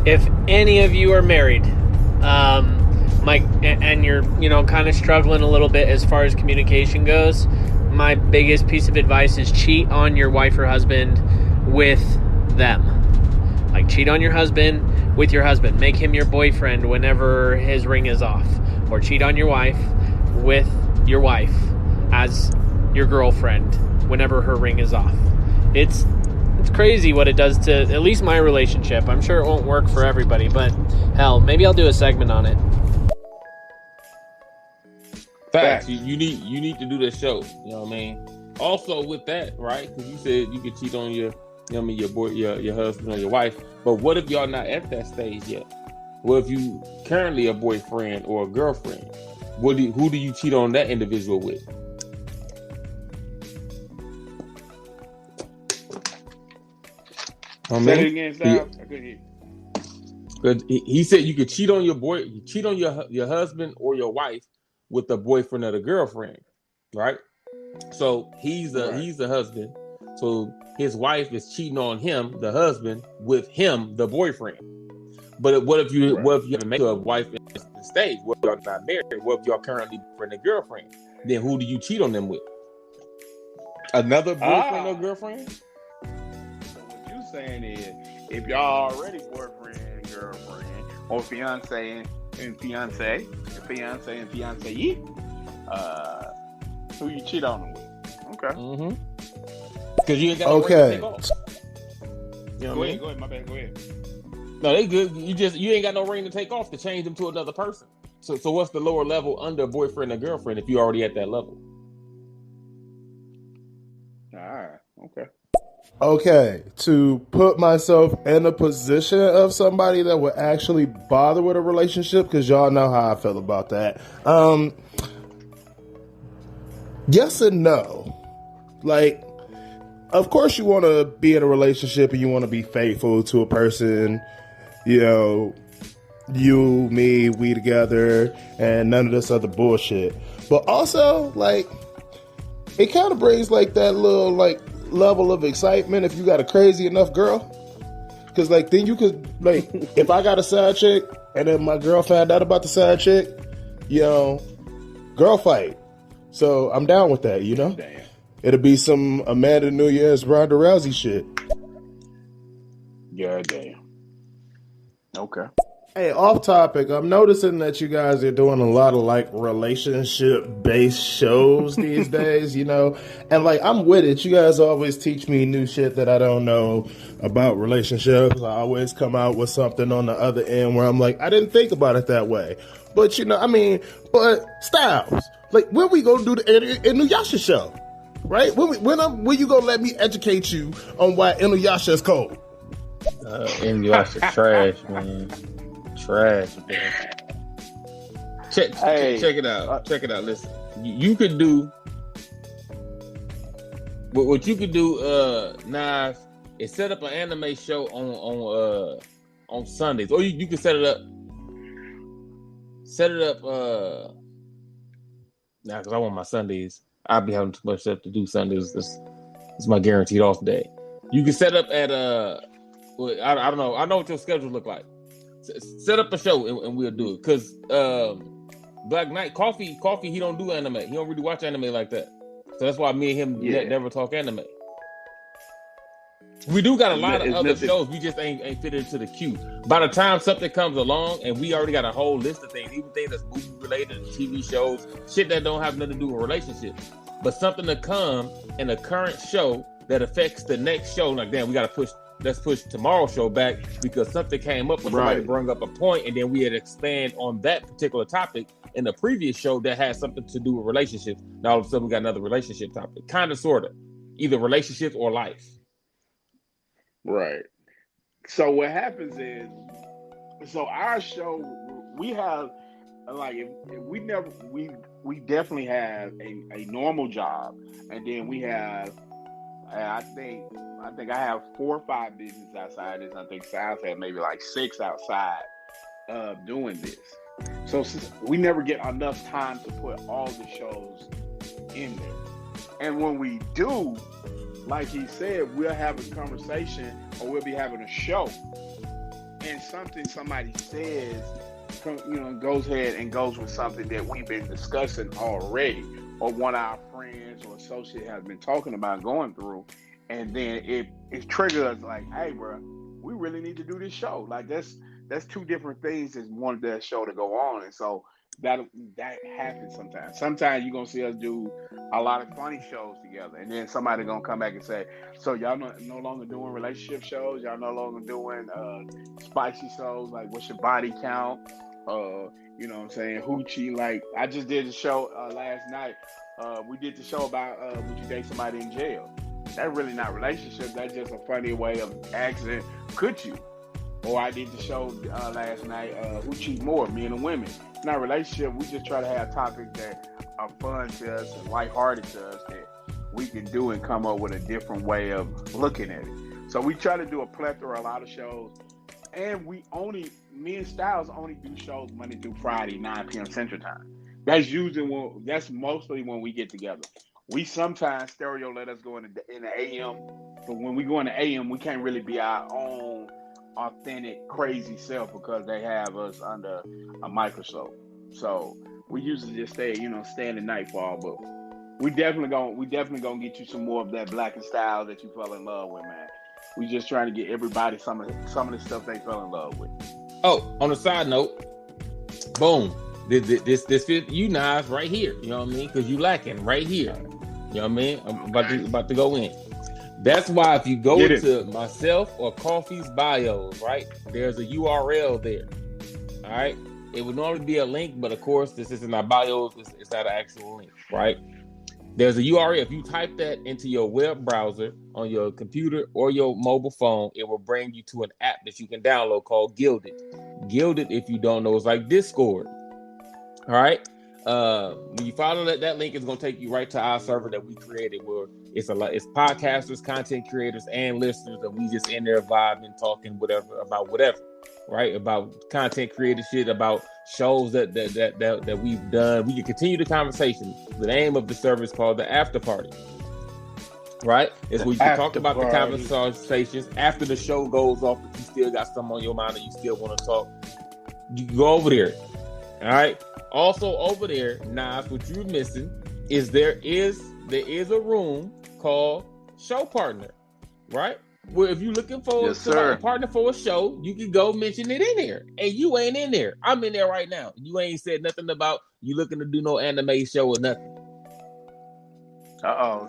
If any of you are married, and you're, kind of struggling a little bit as far as communication goes, my biggest piece of advice is cheat on your wife or husband with them. Like, cheat on your husband with your husband. Make him your boyfriend whenever his ring is off. Or cheat on your wife with your wife as your girlfriend whenever her ring is off. It's crazy what it does to at least my relationship. I'm sure it won't work for everybody, but hell, maybe I'll do a segment on it. Facts. You need to do this show. You know what I mean? Also with that, right? Because you said you could cheat on your husband or your wife. But what if y'all not at that stage yet? What if you currently a boyfriend or a girlfriend? Who do you cheat on that individual with? Say it again, Sal. I couldn't hear you. He said you could cheat on your husband or your wife with the boyfriend or the girlfriend, right? So he's the husband. So his wife is cheating on him, the husband, with him, the boyfriend. But what if you have a wife in the stage? What if y'all not married? What if y'all currently boyfriend and girlfriend? Then who do you cheat on them with? Another boyfriend or girlfriend? So what you saying is, if y'all already boyfriend and girlfriend, or fiance and fiancee, who you cheat on them with? Okay. Mm-hmm. Because you ain't got no ring to take off. You know go ahead, my bad, go ahead. No, they good. You ain't got no ring to take off to change them to another person. So what's the lower level under boyfriend or girlfriend if you already at that level? Alright, okay. Okay, to put myself in a position of somebody that would actually bother with a relationship, because y'all know how I feel about that. Yes and no. Like, of course you want to be in a relationship and you want to be faithful to a person, you, me, we together, and none of this other bullshit. But also, like, it kind of brings, like, that little, like, level of excitement if you got a crazy enough girl. Because, like, then you could, like, if I got a side chick and then my girl found out about the side chick, girl fight. So I'm down with that, Damn. It'll be some Amanda Nunes, Ronda Rousey shit. Yeah, damn. Okay. Hey, off topic, I'm noticing that you guys are doing a lot of, like, relationship-based shows these days, And, like, I'm with it. You guys always teach me new shit that I don't know about relationships. I always come out with something on the other end where I'm like, I didn't think about it that way. But, but Styles, like, when we gonna do the Inuyasha show? Right? When you gonna let me educate you on why Inuyasha is cold? Inuyasha trash, man. Trash, man. Check it out. Check it out. Listen, you could do what you could do. Nas is set up an anime show on Sundays, or you can set it up. Nah, because I want my Sundays. I'll be having too much stuff to do Sundays. This is my guaranteed off day. You can set up at I don't know. I know what your schedule look like. Set up a show and we'll do it. Because Black Knight, Coffey, he don't do anime. He don't really watch anime like that. So that's why me and him never talk anime. We do got a lot of other shows. We just ain't fit into the queue. By the time something comes along, and we already got a whole list of things, even things that's movie related, TV shows, shit that don't have nothing to do with relationships, but something to come in a current show that affects the next show. Like, damn, we got to push let's push tomorrow's show back because something came up when somebody brought up a point, and then we had to expand on that particular topic in the previous show that had something to do with relationships. Now all of a sudden we got another relationship topic, kind of, sort of, either relationships or life. Right. So what happens is, so our show, we have like if we never we definitely have a normal job, and then we have I think I have 4 or 5 businesses outside this. I think Sal's had maybe like 6 outside of doing this. So we never get enough time to put all the shows in there. And when we do, like he said, we'll have a conversation or we'll be having a show, and somebody says, goes ahead and goes with something that we've been discussing already, or one of our friends or associate has been talking about going through, and then it triggers us like, hey, bro, we really need to do this show. Like that's 2 different things that want that show to go on, and so that happens sometimes. Sometimes you're gonna see us do a lot of funny shows together, and then somebody gonna come back and say, so y'all no longer doing relationship shows, y'all no longer doing spicy shows like what's your body count, you know what I'm saying, hoochie. Like I just did a show last night. We did the show about would you date somebody in jail. That's really not relationship, that's just a funny way of asking, could you? Or I did the show last night, who cheat more, men or women. It's not a relationship. We just try to have topics that are fun to us and lighthearted to us that we can do and come up with a different way of looking at it. So we try to do a plethora, a lot of shows. And me and Styles only do shows Monday through Friday, 9 p.m. Central Time. That's mostly when we get together. We sometimes Stereo let us go in the AM, but when we go in the AM, we can't really be our own authentic crazy self because they have us under a microscope. So we usually just stay in the nightfall, but we definitely gonna get you some more of that Black and Style that you fell in love with, man. We just trying to get everybody some of the stuff they fell in love with. Oh, on a side note, boom, this fit you Nas right here. You know what I mean? Because you lacking right here. You know what I mean? I'm about to go in. That's why if you go to myself or Coffey's bios, right, there's a URL there. All right. It would normally be a link, but of course, this isn't our bios. It's not an actual link, right? There's a URL. If you type that into your web browser on your computer or your mobile phone, it will bring you to an app that you can download called Gilded. Gilded, if you don't know, is like Discord. All right. When you follow that link, it's gonna take you right to our server that we created, where it's podcasters, content creators, and listeners that we just in there vibing, talking about whatever, right? About content creator shit, about shows that we've done. We can continue the conversation. The name of the server is called the After Party. Right? It's where you can talk about the conversations after the show goes off, but you still got something on your mind and you still want to talk. You can go over there. All right. Also over there, Nas, what you're missing is there is a room called Show Partner, right? Where if you're looking for a partner for a show, you can go mention it in there. And you ain't in there. I'm in there right now. You ain't said nothing about you looking to do no anime show or nothing.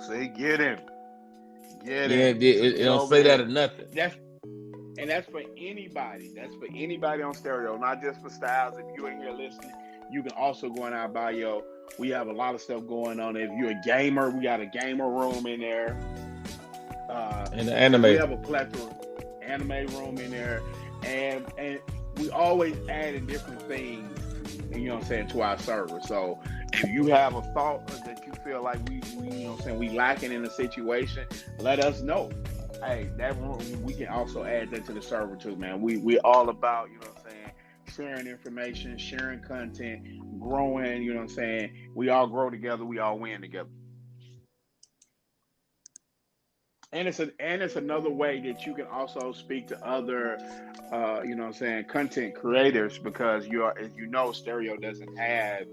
See, get him. It don't say that or nothing. That's for anybody. That's for anybody on Stereo, not just for Styles. If you ain't here listening, you can also go in our bio. We have a lot of stuff going on. If you're a gamer, we got a gamer room in there. And the anime. We have a plethora anime room in there. And we always adding different things, you know what I'm saying, to our server. So if you have a thought that you feel like we you know what I'm saying, we lacking in a situation, let us know. Hey, that room, we can also add that to the server too, man. We all about, you know what I'm saying, sharing information, sharing content, growing, you know what I'm saying. We all grow together, we all win together. And it's another way that you can also speak to other, you know what I'm saying, content creators, because Stereo doesn't have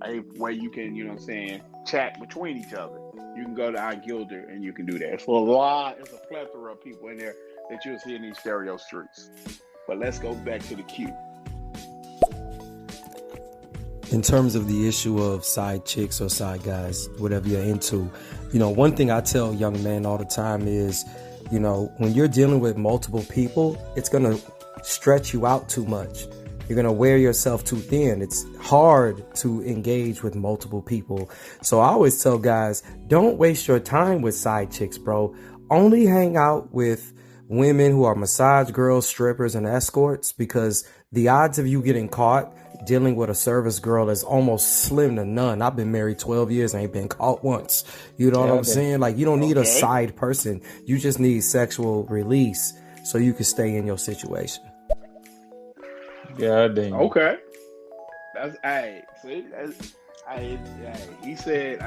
a way you can, you know what I'm saying, chat between each other. You can go to our Gilder and you can do that. It's a plethora of people in there that you'll see in these Stereo streets. But let's go back to the queue. In terms of the issue of side chicks or side guys, whatever you're into, one thing I tell young men all the time is You know, when you're dealing with multiple people, it's going to stretch you out too much. You're going to wear yourself too thin. It's hard to engage with multiple people. So I always tell guys, don't waste your time with side chicks, bro. Only hang out with women who are massage girls, strippers, and escorts, because the odds of you getting caught dealing with a service girl is almost slim to none. I've been married 12 years and ain't been caught once. You know what I'm saying? Like, you don't need a side person. You just need sexual release so you can stay in your situation. God damn. Okay. That's see, he said,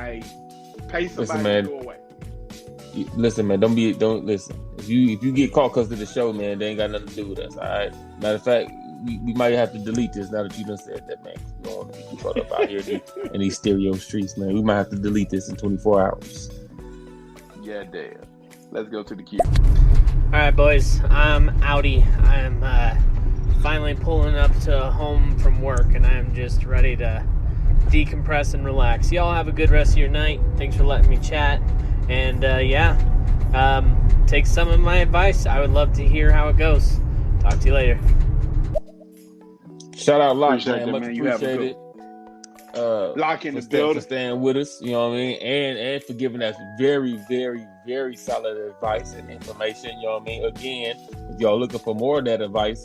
pay somebody to go away. Listen, man, don't listen. If you get caught because of the show, man, they ain't got nothing to do with us. All right. Matter of fact, we might have to delete this now that you done said that, man. You don't want to be caught up out here in these stereo streets, man. We might have to delete this in 24 hours. Yeah, damn. Let's go to the queue. All right, boys. I'm outie. I'm finally pulling up to home from work, and I'm just ready to decompress and relax. Y'all have a good rest of your night. Thanks for letting me chat. And take some of my advice. I would love to hear how it goes. Talk to you later. Shout out Lock, Appreciate man. that, Much man. You have a appreciated. Lock in the For building. staying with us, you know what I mean? And for giving us very, very, very solid advice and information, you know what I mean? Again, if y'all looking for more of that advice,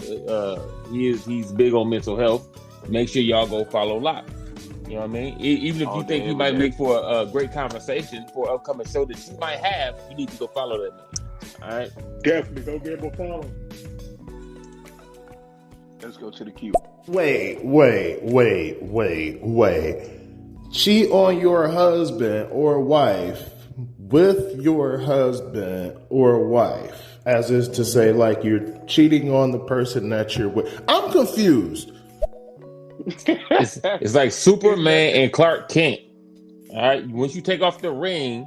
he's big on mental health. Make sure y'all go follow Lock. You know what I mean? Even if you think he might make for a great conversation for an upcoming show that you might have, you need to go follow that man. All right? Definitely go give him a follow. Let's go to the queue. Wait. Cheat on your husband or wife with your husband or wife, as is to say, like, you're cheating on the person that you're with. I'm confused. It's like Superman and Clark Kent. All right? Once you take off the ring,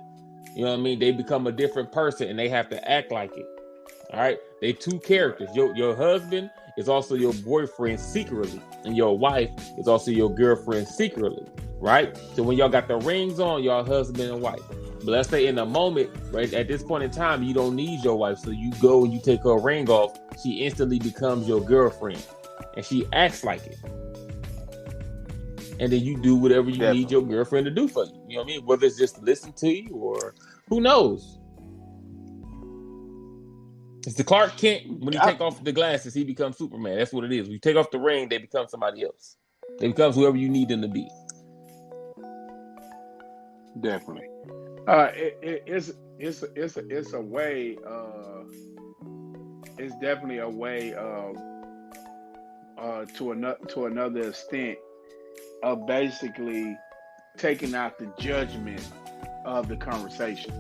you know what I mean? They become a different person and they have to act like it. All right? They two characters. Your husband is also your boyfriend secretly, and your wife is also your girlfriend secretly, right? So when y'all got the rings on, y'all husband and wife. But let's say in a moment, right, at this point in time, you don't need your wife, so you go and you take her ring off, she instantly becomes your girlfriend, and she acts like it. And then you do whatever you need your girlfriend to do for you. You know what I mean? Whether it's just to listen to you or who knows. It's the Clark Kent. When you take off the glasses, he becomes Superman. That's what it is. When you take off the ring, they become somebody else. They become whoever you need them to be. Definitely. It's a way. It's definitely a way to another extent of basically taking out the judgment of the conversation.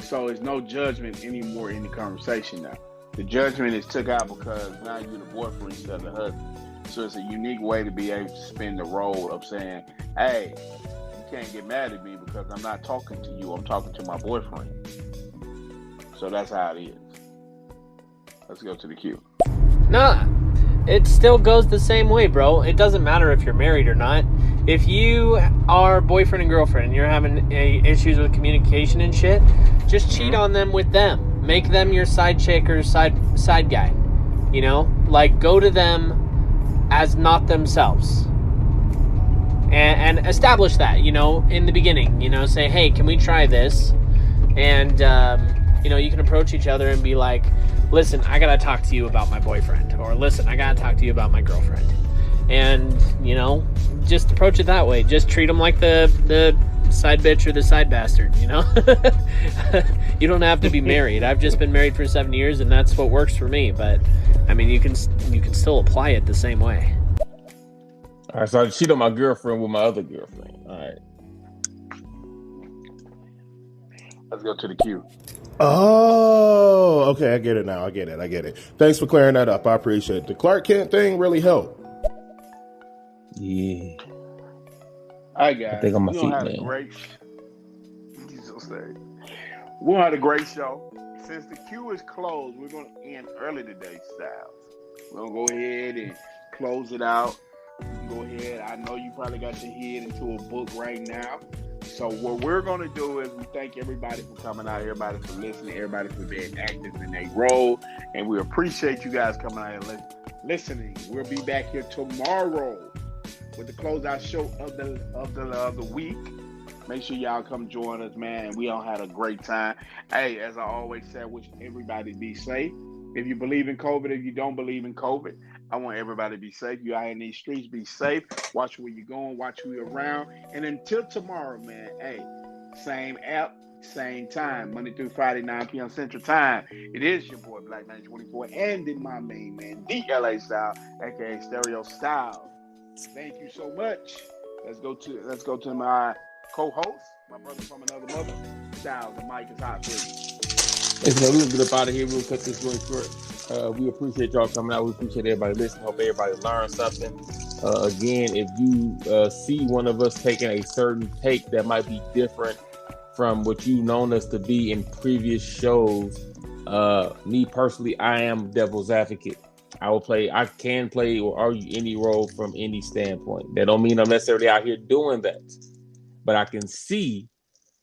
So it's no judgment anymore in the conversation now. The judgment is took out because now you're the boyfriend instead of the husband. So it's a unique way to be able to spin the role of saying, hey, you can't get mad at me because I'm not talking to you, I'm talking to my boyfriend. So that's how it is. Let's go to the queue. Nah, it still goes the same way, bro. It doesn't matter if you're married or not. If you are boyfriend and girlfriend and you're having issues with communication and shit, just cheat on them with them. Make them your side chick or side guy. You know? Like, go to them as not themselves. And establish that, you know, in the beginning. You know, say, hey, can we try this? And, you know, you can approach each other and be like, listen, I gotta talk to you about my boyfriend. Or listen, I gotta talk to you about my girlfriend. And, you know, just approach it that way. Just treat them like the side bitch or the side bastard, you know? You don't have to be married. I've just been married for 7 years, and that's what works for me. But, I mean, you can still apply it the same way. All right, so I cheat on my girlfriend with my other girlfriend. All right. Let's go to the queue. Oh, okay. I get it now. I get it. Thanks for clearing that up. I appreciate it. The Clark Kent thing really helped. Yeah. All right, guys. I think I'm my feet, man. We had a great show. Since the queue is closed, we're going to end early today, Styles. We're going to go ahead and close it out. Go ahead. I know you probably got your head into a book right now. So what we're going to do is we thank everybody for coming out, everybody for listening, everybody for being active in their role, and we appreciate you guys coming out and listening. We'll be back here tomorrow with the closeout show of the week. Make sure y'all come join us, man. We all had a great time. Hey, as I always say, I wish everybody be safe. If you believe in COVID, if you don't believe in COVID, I want everybody to be safe. You out in these streets, be safe. Watch where you're going. Watch who you're around. And until tomorrow, man, hey, same app, same time, Monday through Friday, 9 p.m. Central Time. It is your boy, Black Knight 24, and in my main man, the LA Style, aka Stereo Style. Thank you so much. Let's go to my co-host, my brother from another mother, Style. The mic is hot, please. Listen, we're gonna get up out of here. We'll cut this really short. We appreciate y'all coming out. We appreciate everybody listening. Hope everybody learned something. Again, if you see one of us taking a certain take that might be different from what you've known us to be in previous shows, me personally, I am devil's advocate. I can play or argue any role from any standpoint. That don't mean I'm necessarily out here doing that, but I can see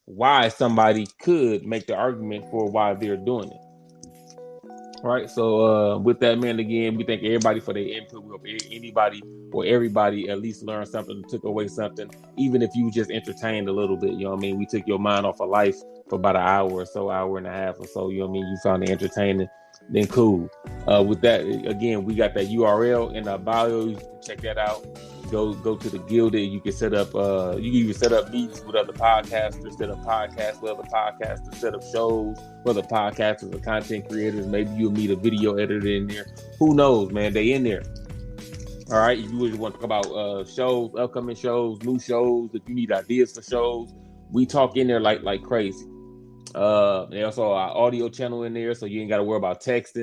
why somebody could make the argument for why they're doing it. All right. So with that, man, again, we thank everybody for their input. We hope anybody or everybody at least learned something, took away something, even if you just entertained a little bit. You know what I mean? We took your mind off of life for about an hour or so, hour and a half or so. You know what I mean? You found it entertaining, then cool. With that, again, we got that URL in our bio. You can check that out. Go to the Gilded. You can set up. You can even set up meetings with other podcasters, set up podcasts with other podcasters, set up shows with other podcasters or content creators. Maybe you'll meet a video editor in there. Who knows, man? They in there. All right. If you really want to talk about shows, upcoming shows, new shows, if you need ideas for shows, we talk in there like crazy. They also our audio channel in there, so you ain't got to worry about texting.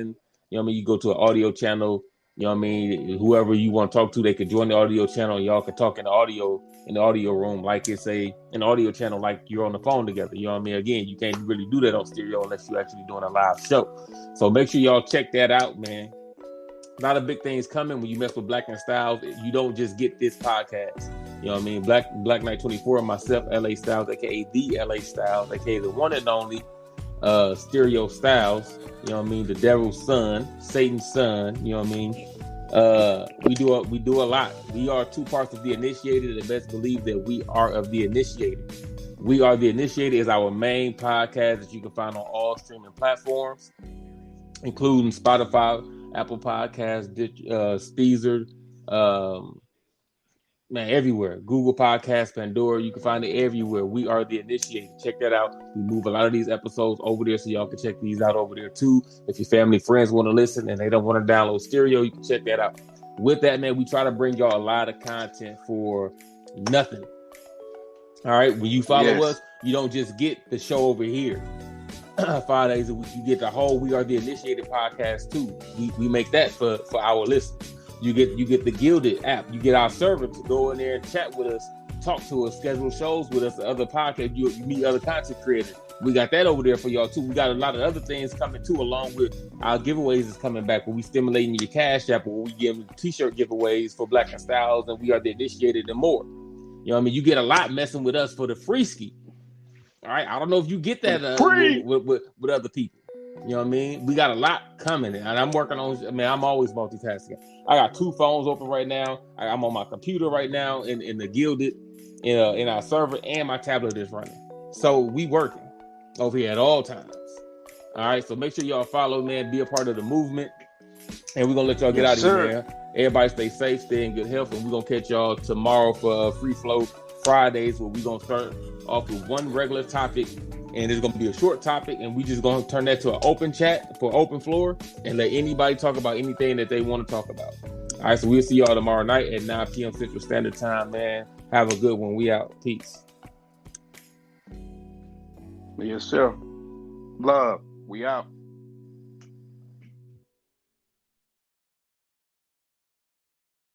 You know what I mean? You go to an audio channel. You know what I mean? Whoever you want to talk to, they could join the audio channel and y'all can talk in the audio room like it's an audio channel, like you're on the phone together. You know what I mean? Again, you can't really do that on stereo unless you're actually doing a live show. So make sure y'all check that out, man. A lot of big things coming when you mess with Black and Styles. You don't just get this podcast. You know what I mean? Black Knight 24 and myself, LA Styles, aka the LA Styles, aka the one and only Stereo Styles. You know what I mean? The devil's son, Satan's son. You know what I mean? We do a lot. We are two parts of the initiated, and best believe that we are of the initiated. We Are the Initiated is our main podcast that you can find on all streaming platforms, including Spotify, Apple Podcasts, Speezer, everywhere. Google Podcasts, Pandora, you can find it everywhere. We Are the Initiated. Check that out. We move a lot of these episodes over there, so y'all can check these out over there too. If your family, friends want to listen and they don't want to download stereo, you can check that out. With that, man, we try to bring y'all a lot of content for nothing. All right, when you follow us, you don't just get the show over here 5 days a week. You get the whole We Are the Initiated podcast too. We make that for our listeners. You get the Gilded app. You get our server to go in there and chat with us, talk to us, schedule shows with us, other podcasts. You meet other content creators. We got that over there for y'all too. We got a lot of other things coming too, along with our giveaways is coming back. Where we stimulating your cash app, or we give t-shirt giveaways for Black and Styles, and We Are the Initiated and more. You know what I mean? You get a lot messing with us for the free ski. All right, I don't know if you get that with other people. You know what I mean? We got a lot coming, and I'm working on. I mean, I'm always multitasking. I got 2 phones open right now. I'm on my computer right now in the Gilded, in our server, and my tablet is running. So we working over here at all times. All right, so make sure y'all follow, man. Be a part of the movement, and we're gonna let y'all get out of here, man. Everybody stay safe, stay in good health, and we're gonna catch y'all tomorrow for Free Flow Fridays, where we're gonna start off with one regular topic, and it's gonna be a short topic, and we just gonna turn that to an open chat for open floor and let anybody talk about anything that they want to talk about. All right, so we'll see y'all tomorrow night at 9 p.m. Central Standard Time, man. Have a good one. We out. Peace. Yes, sir. Love. We out.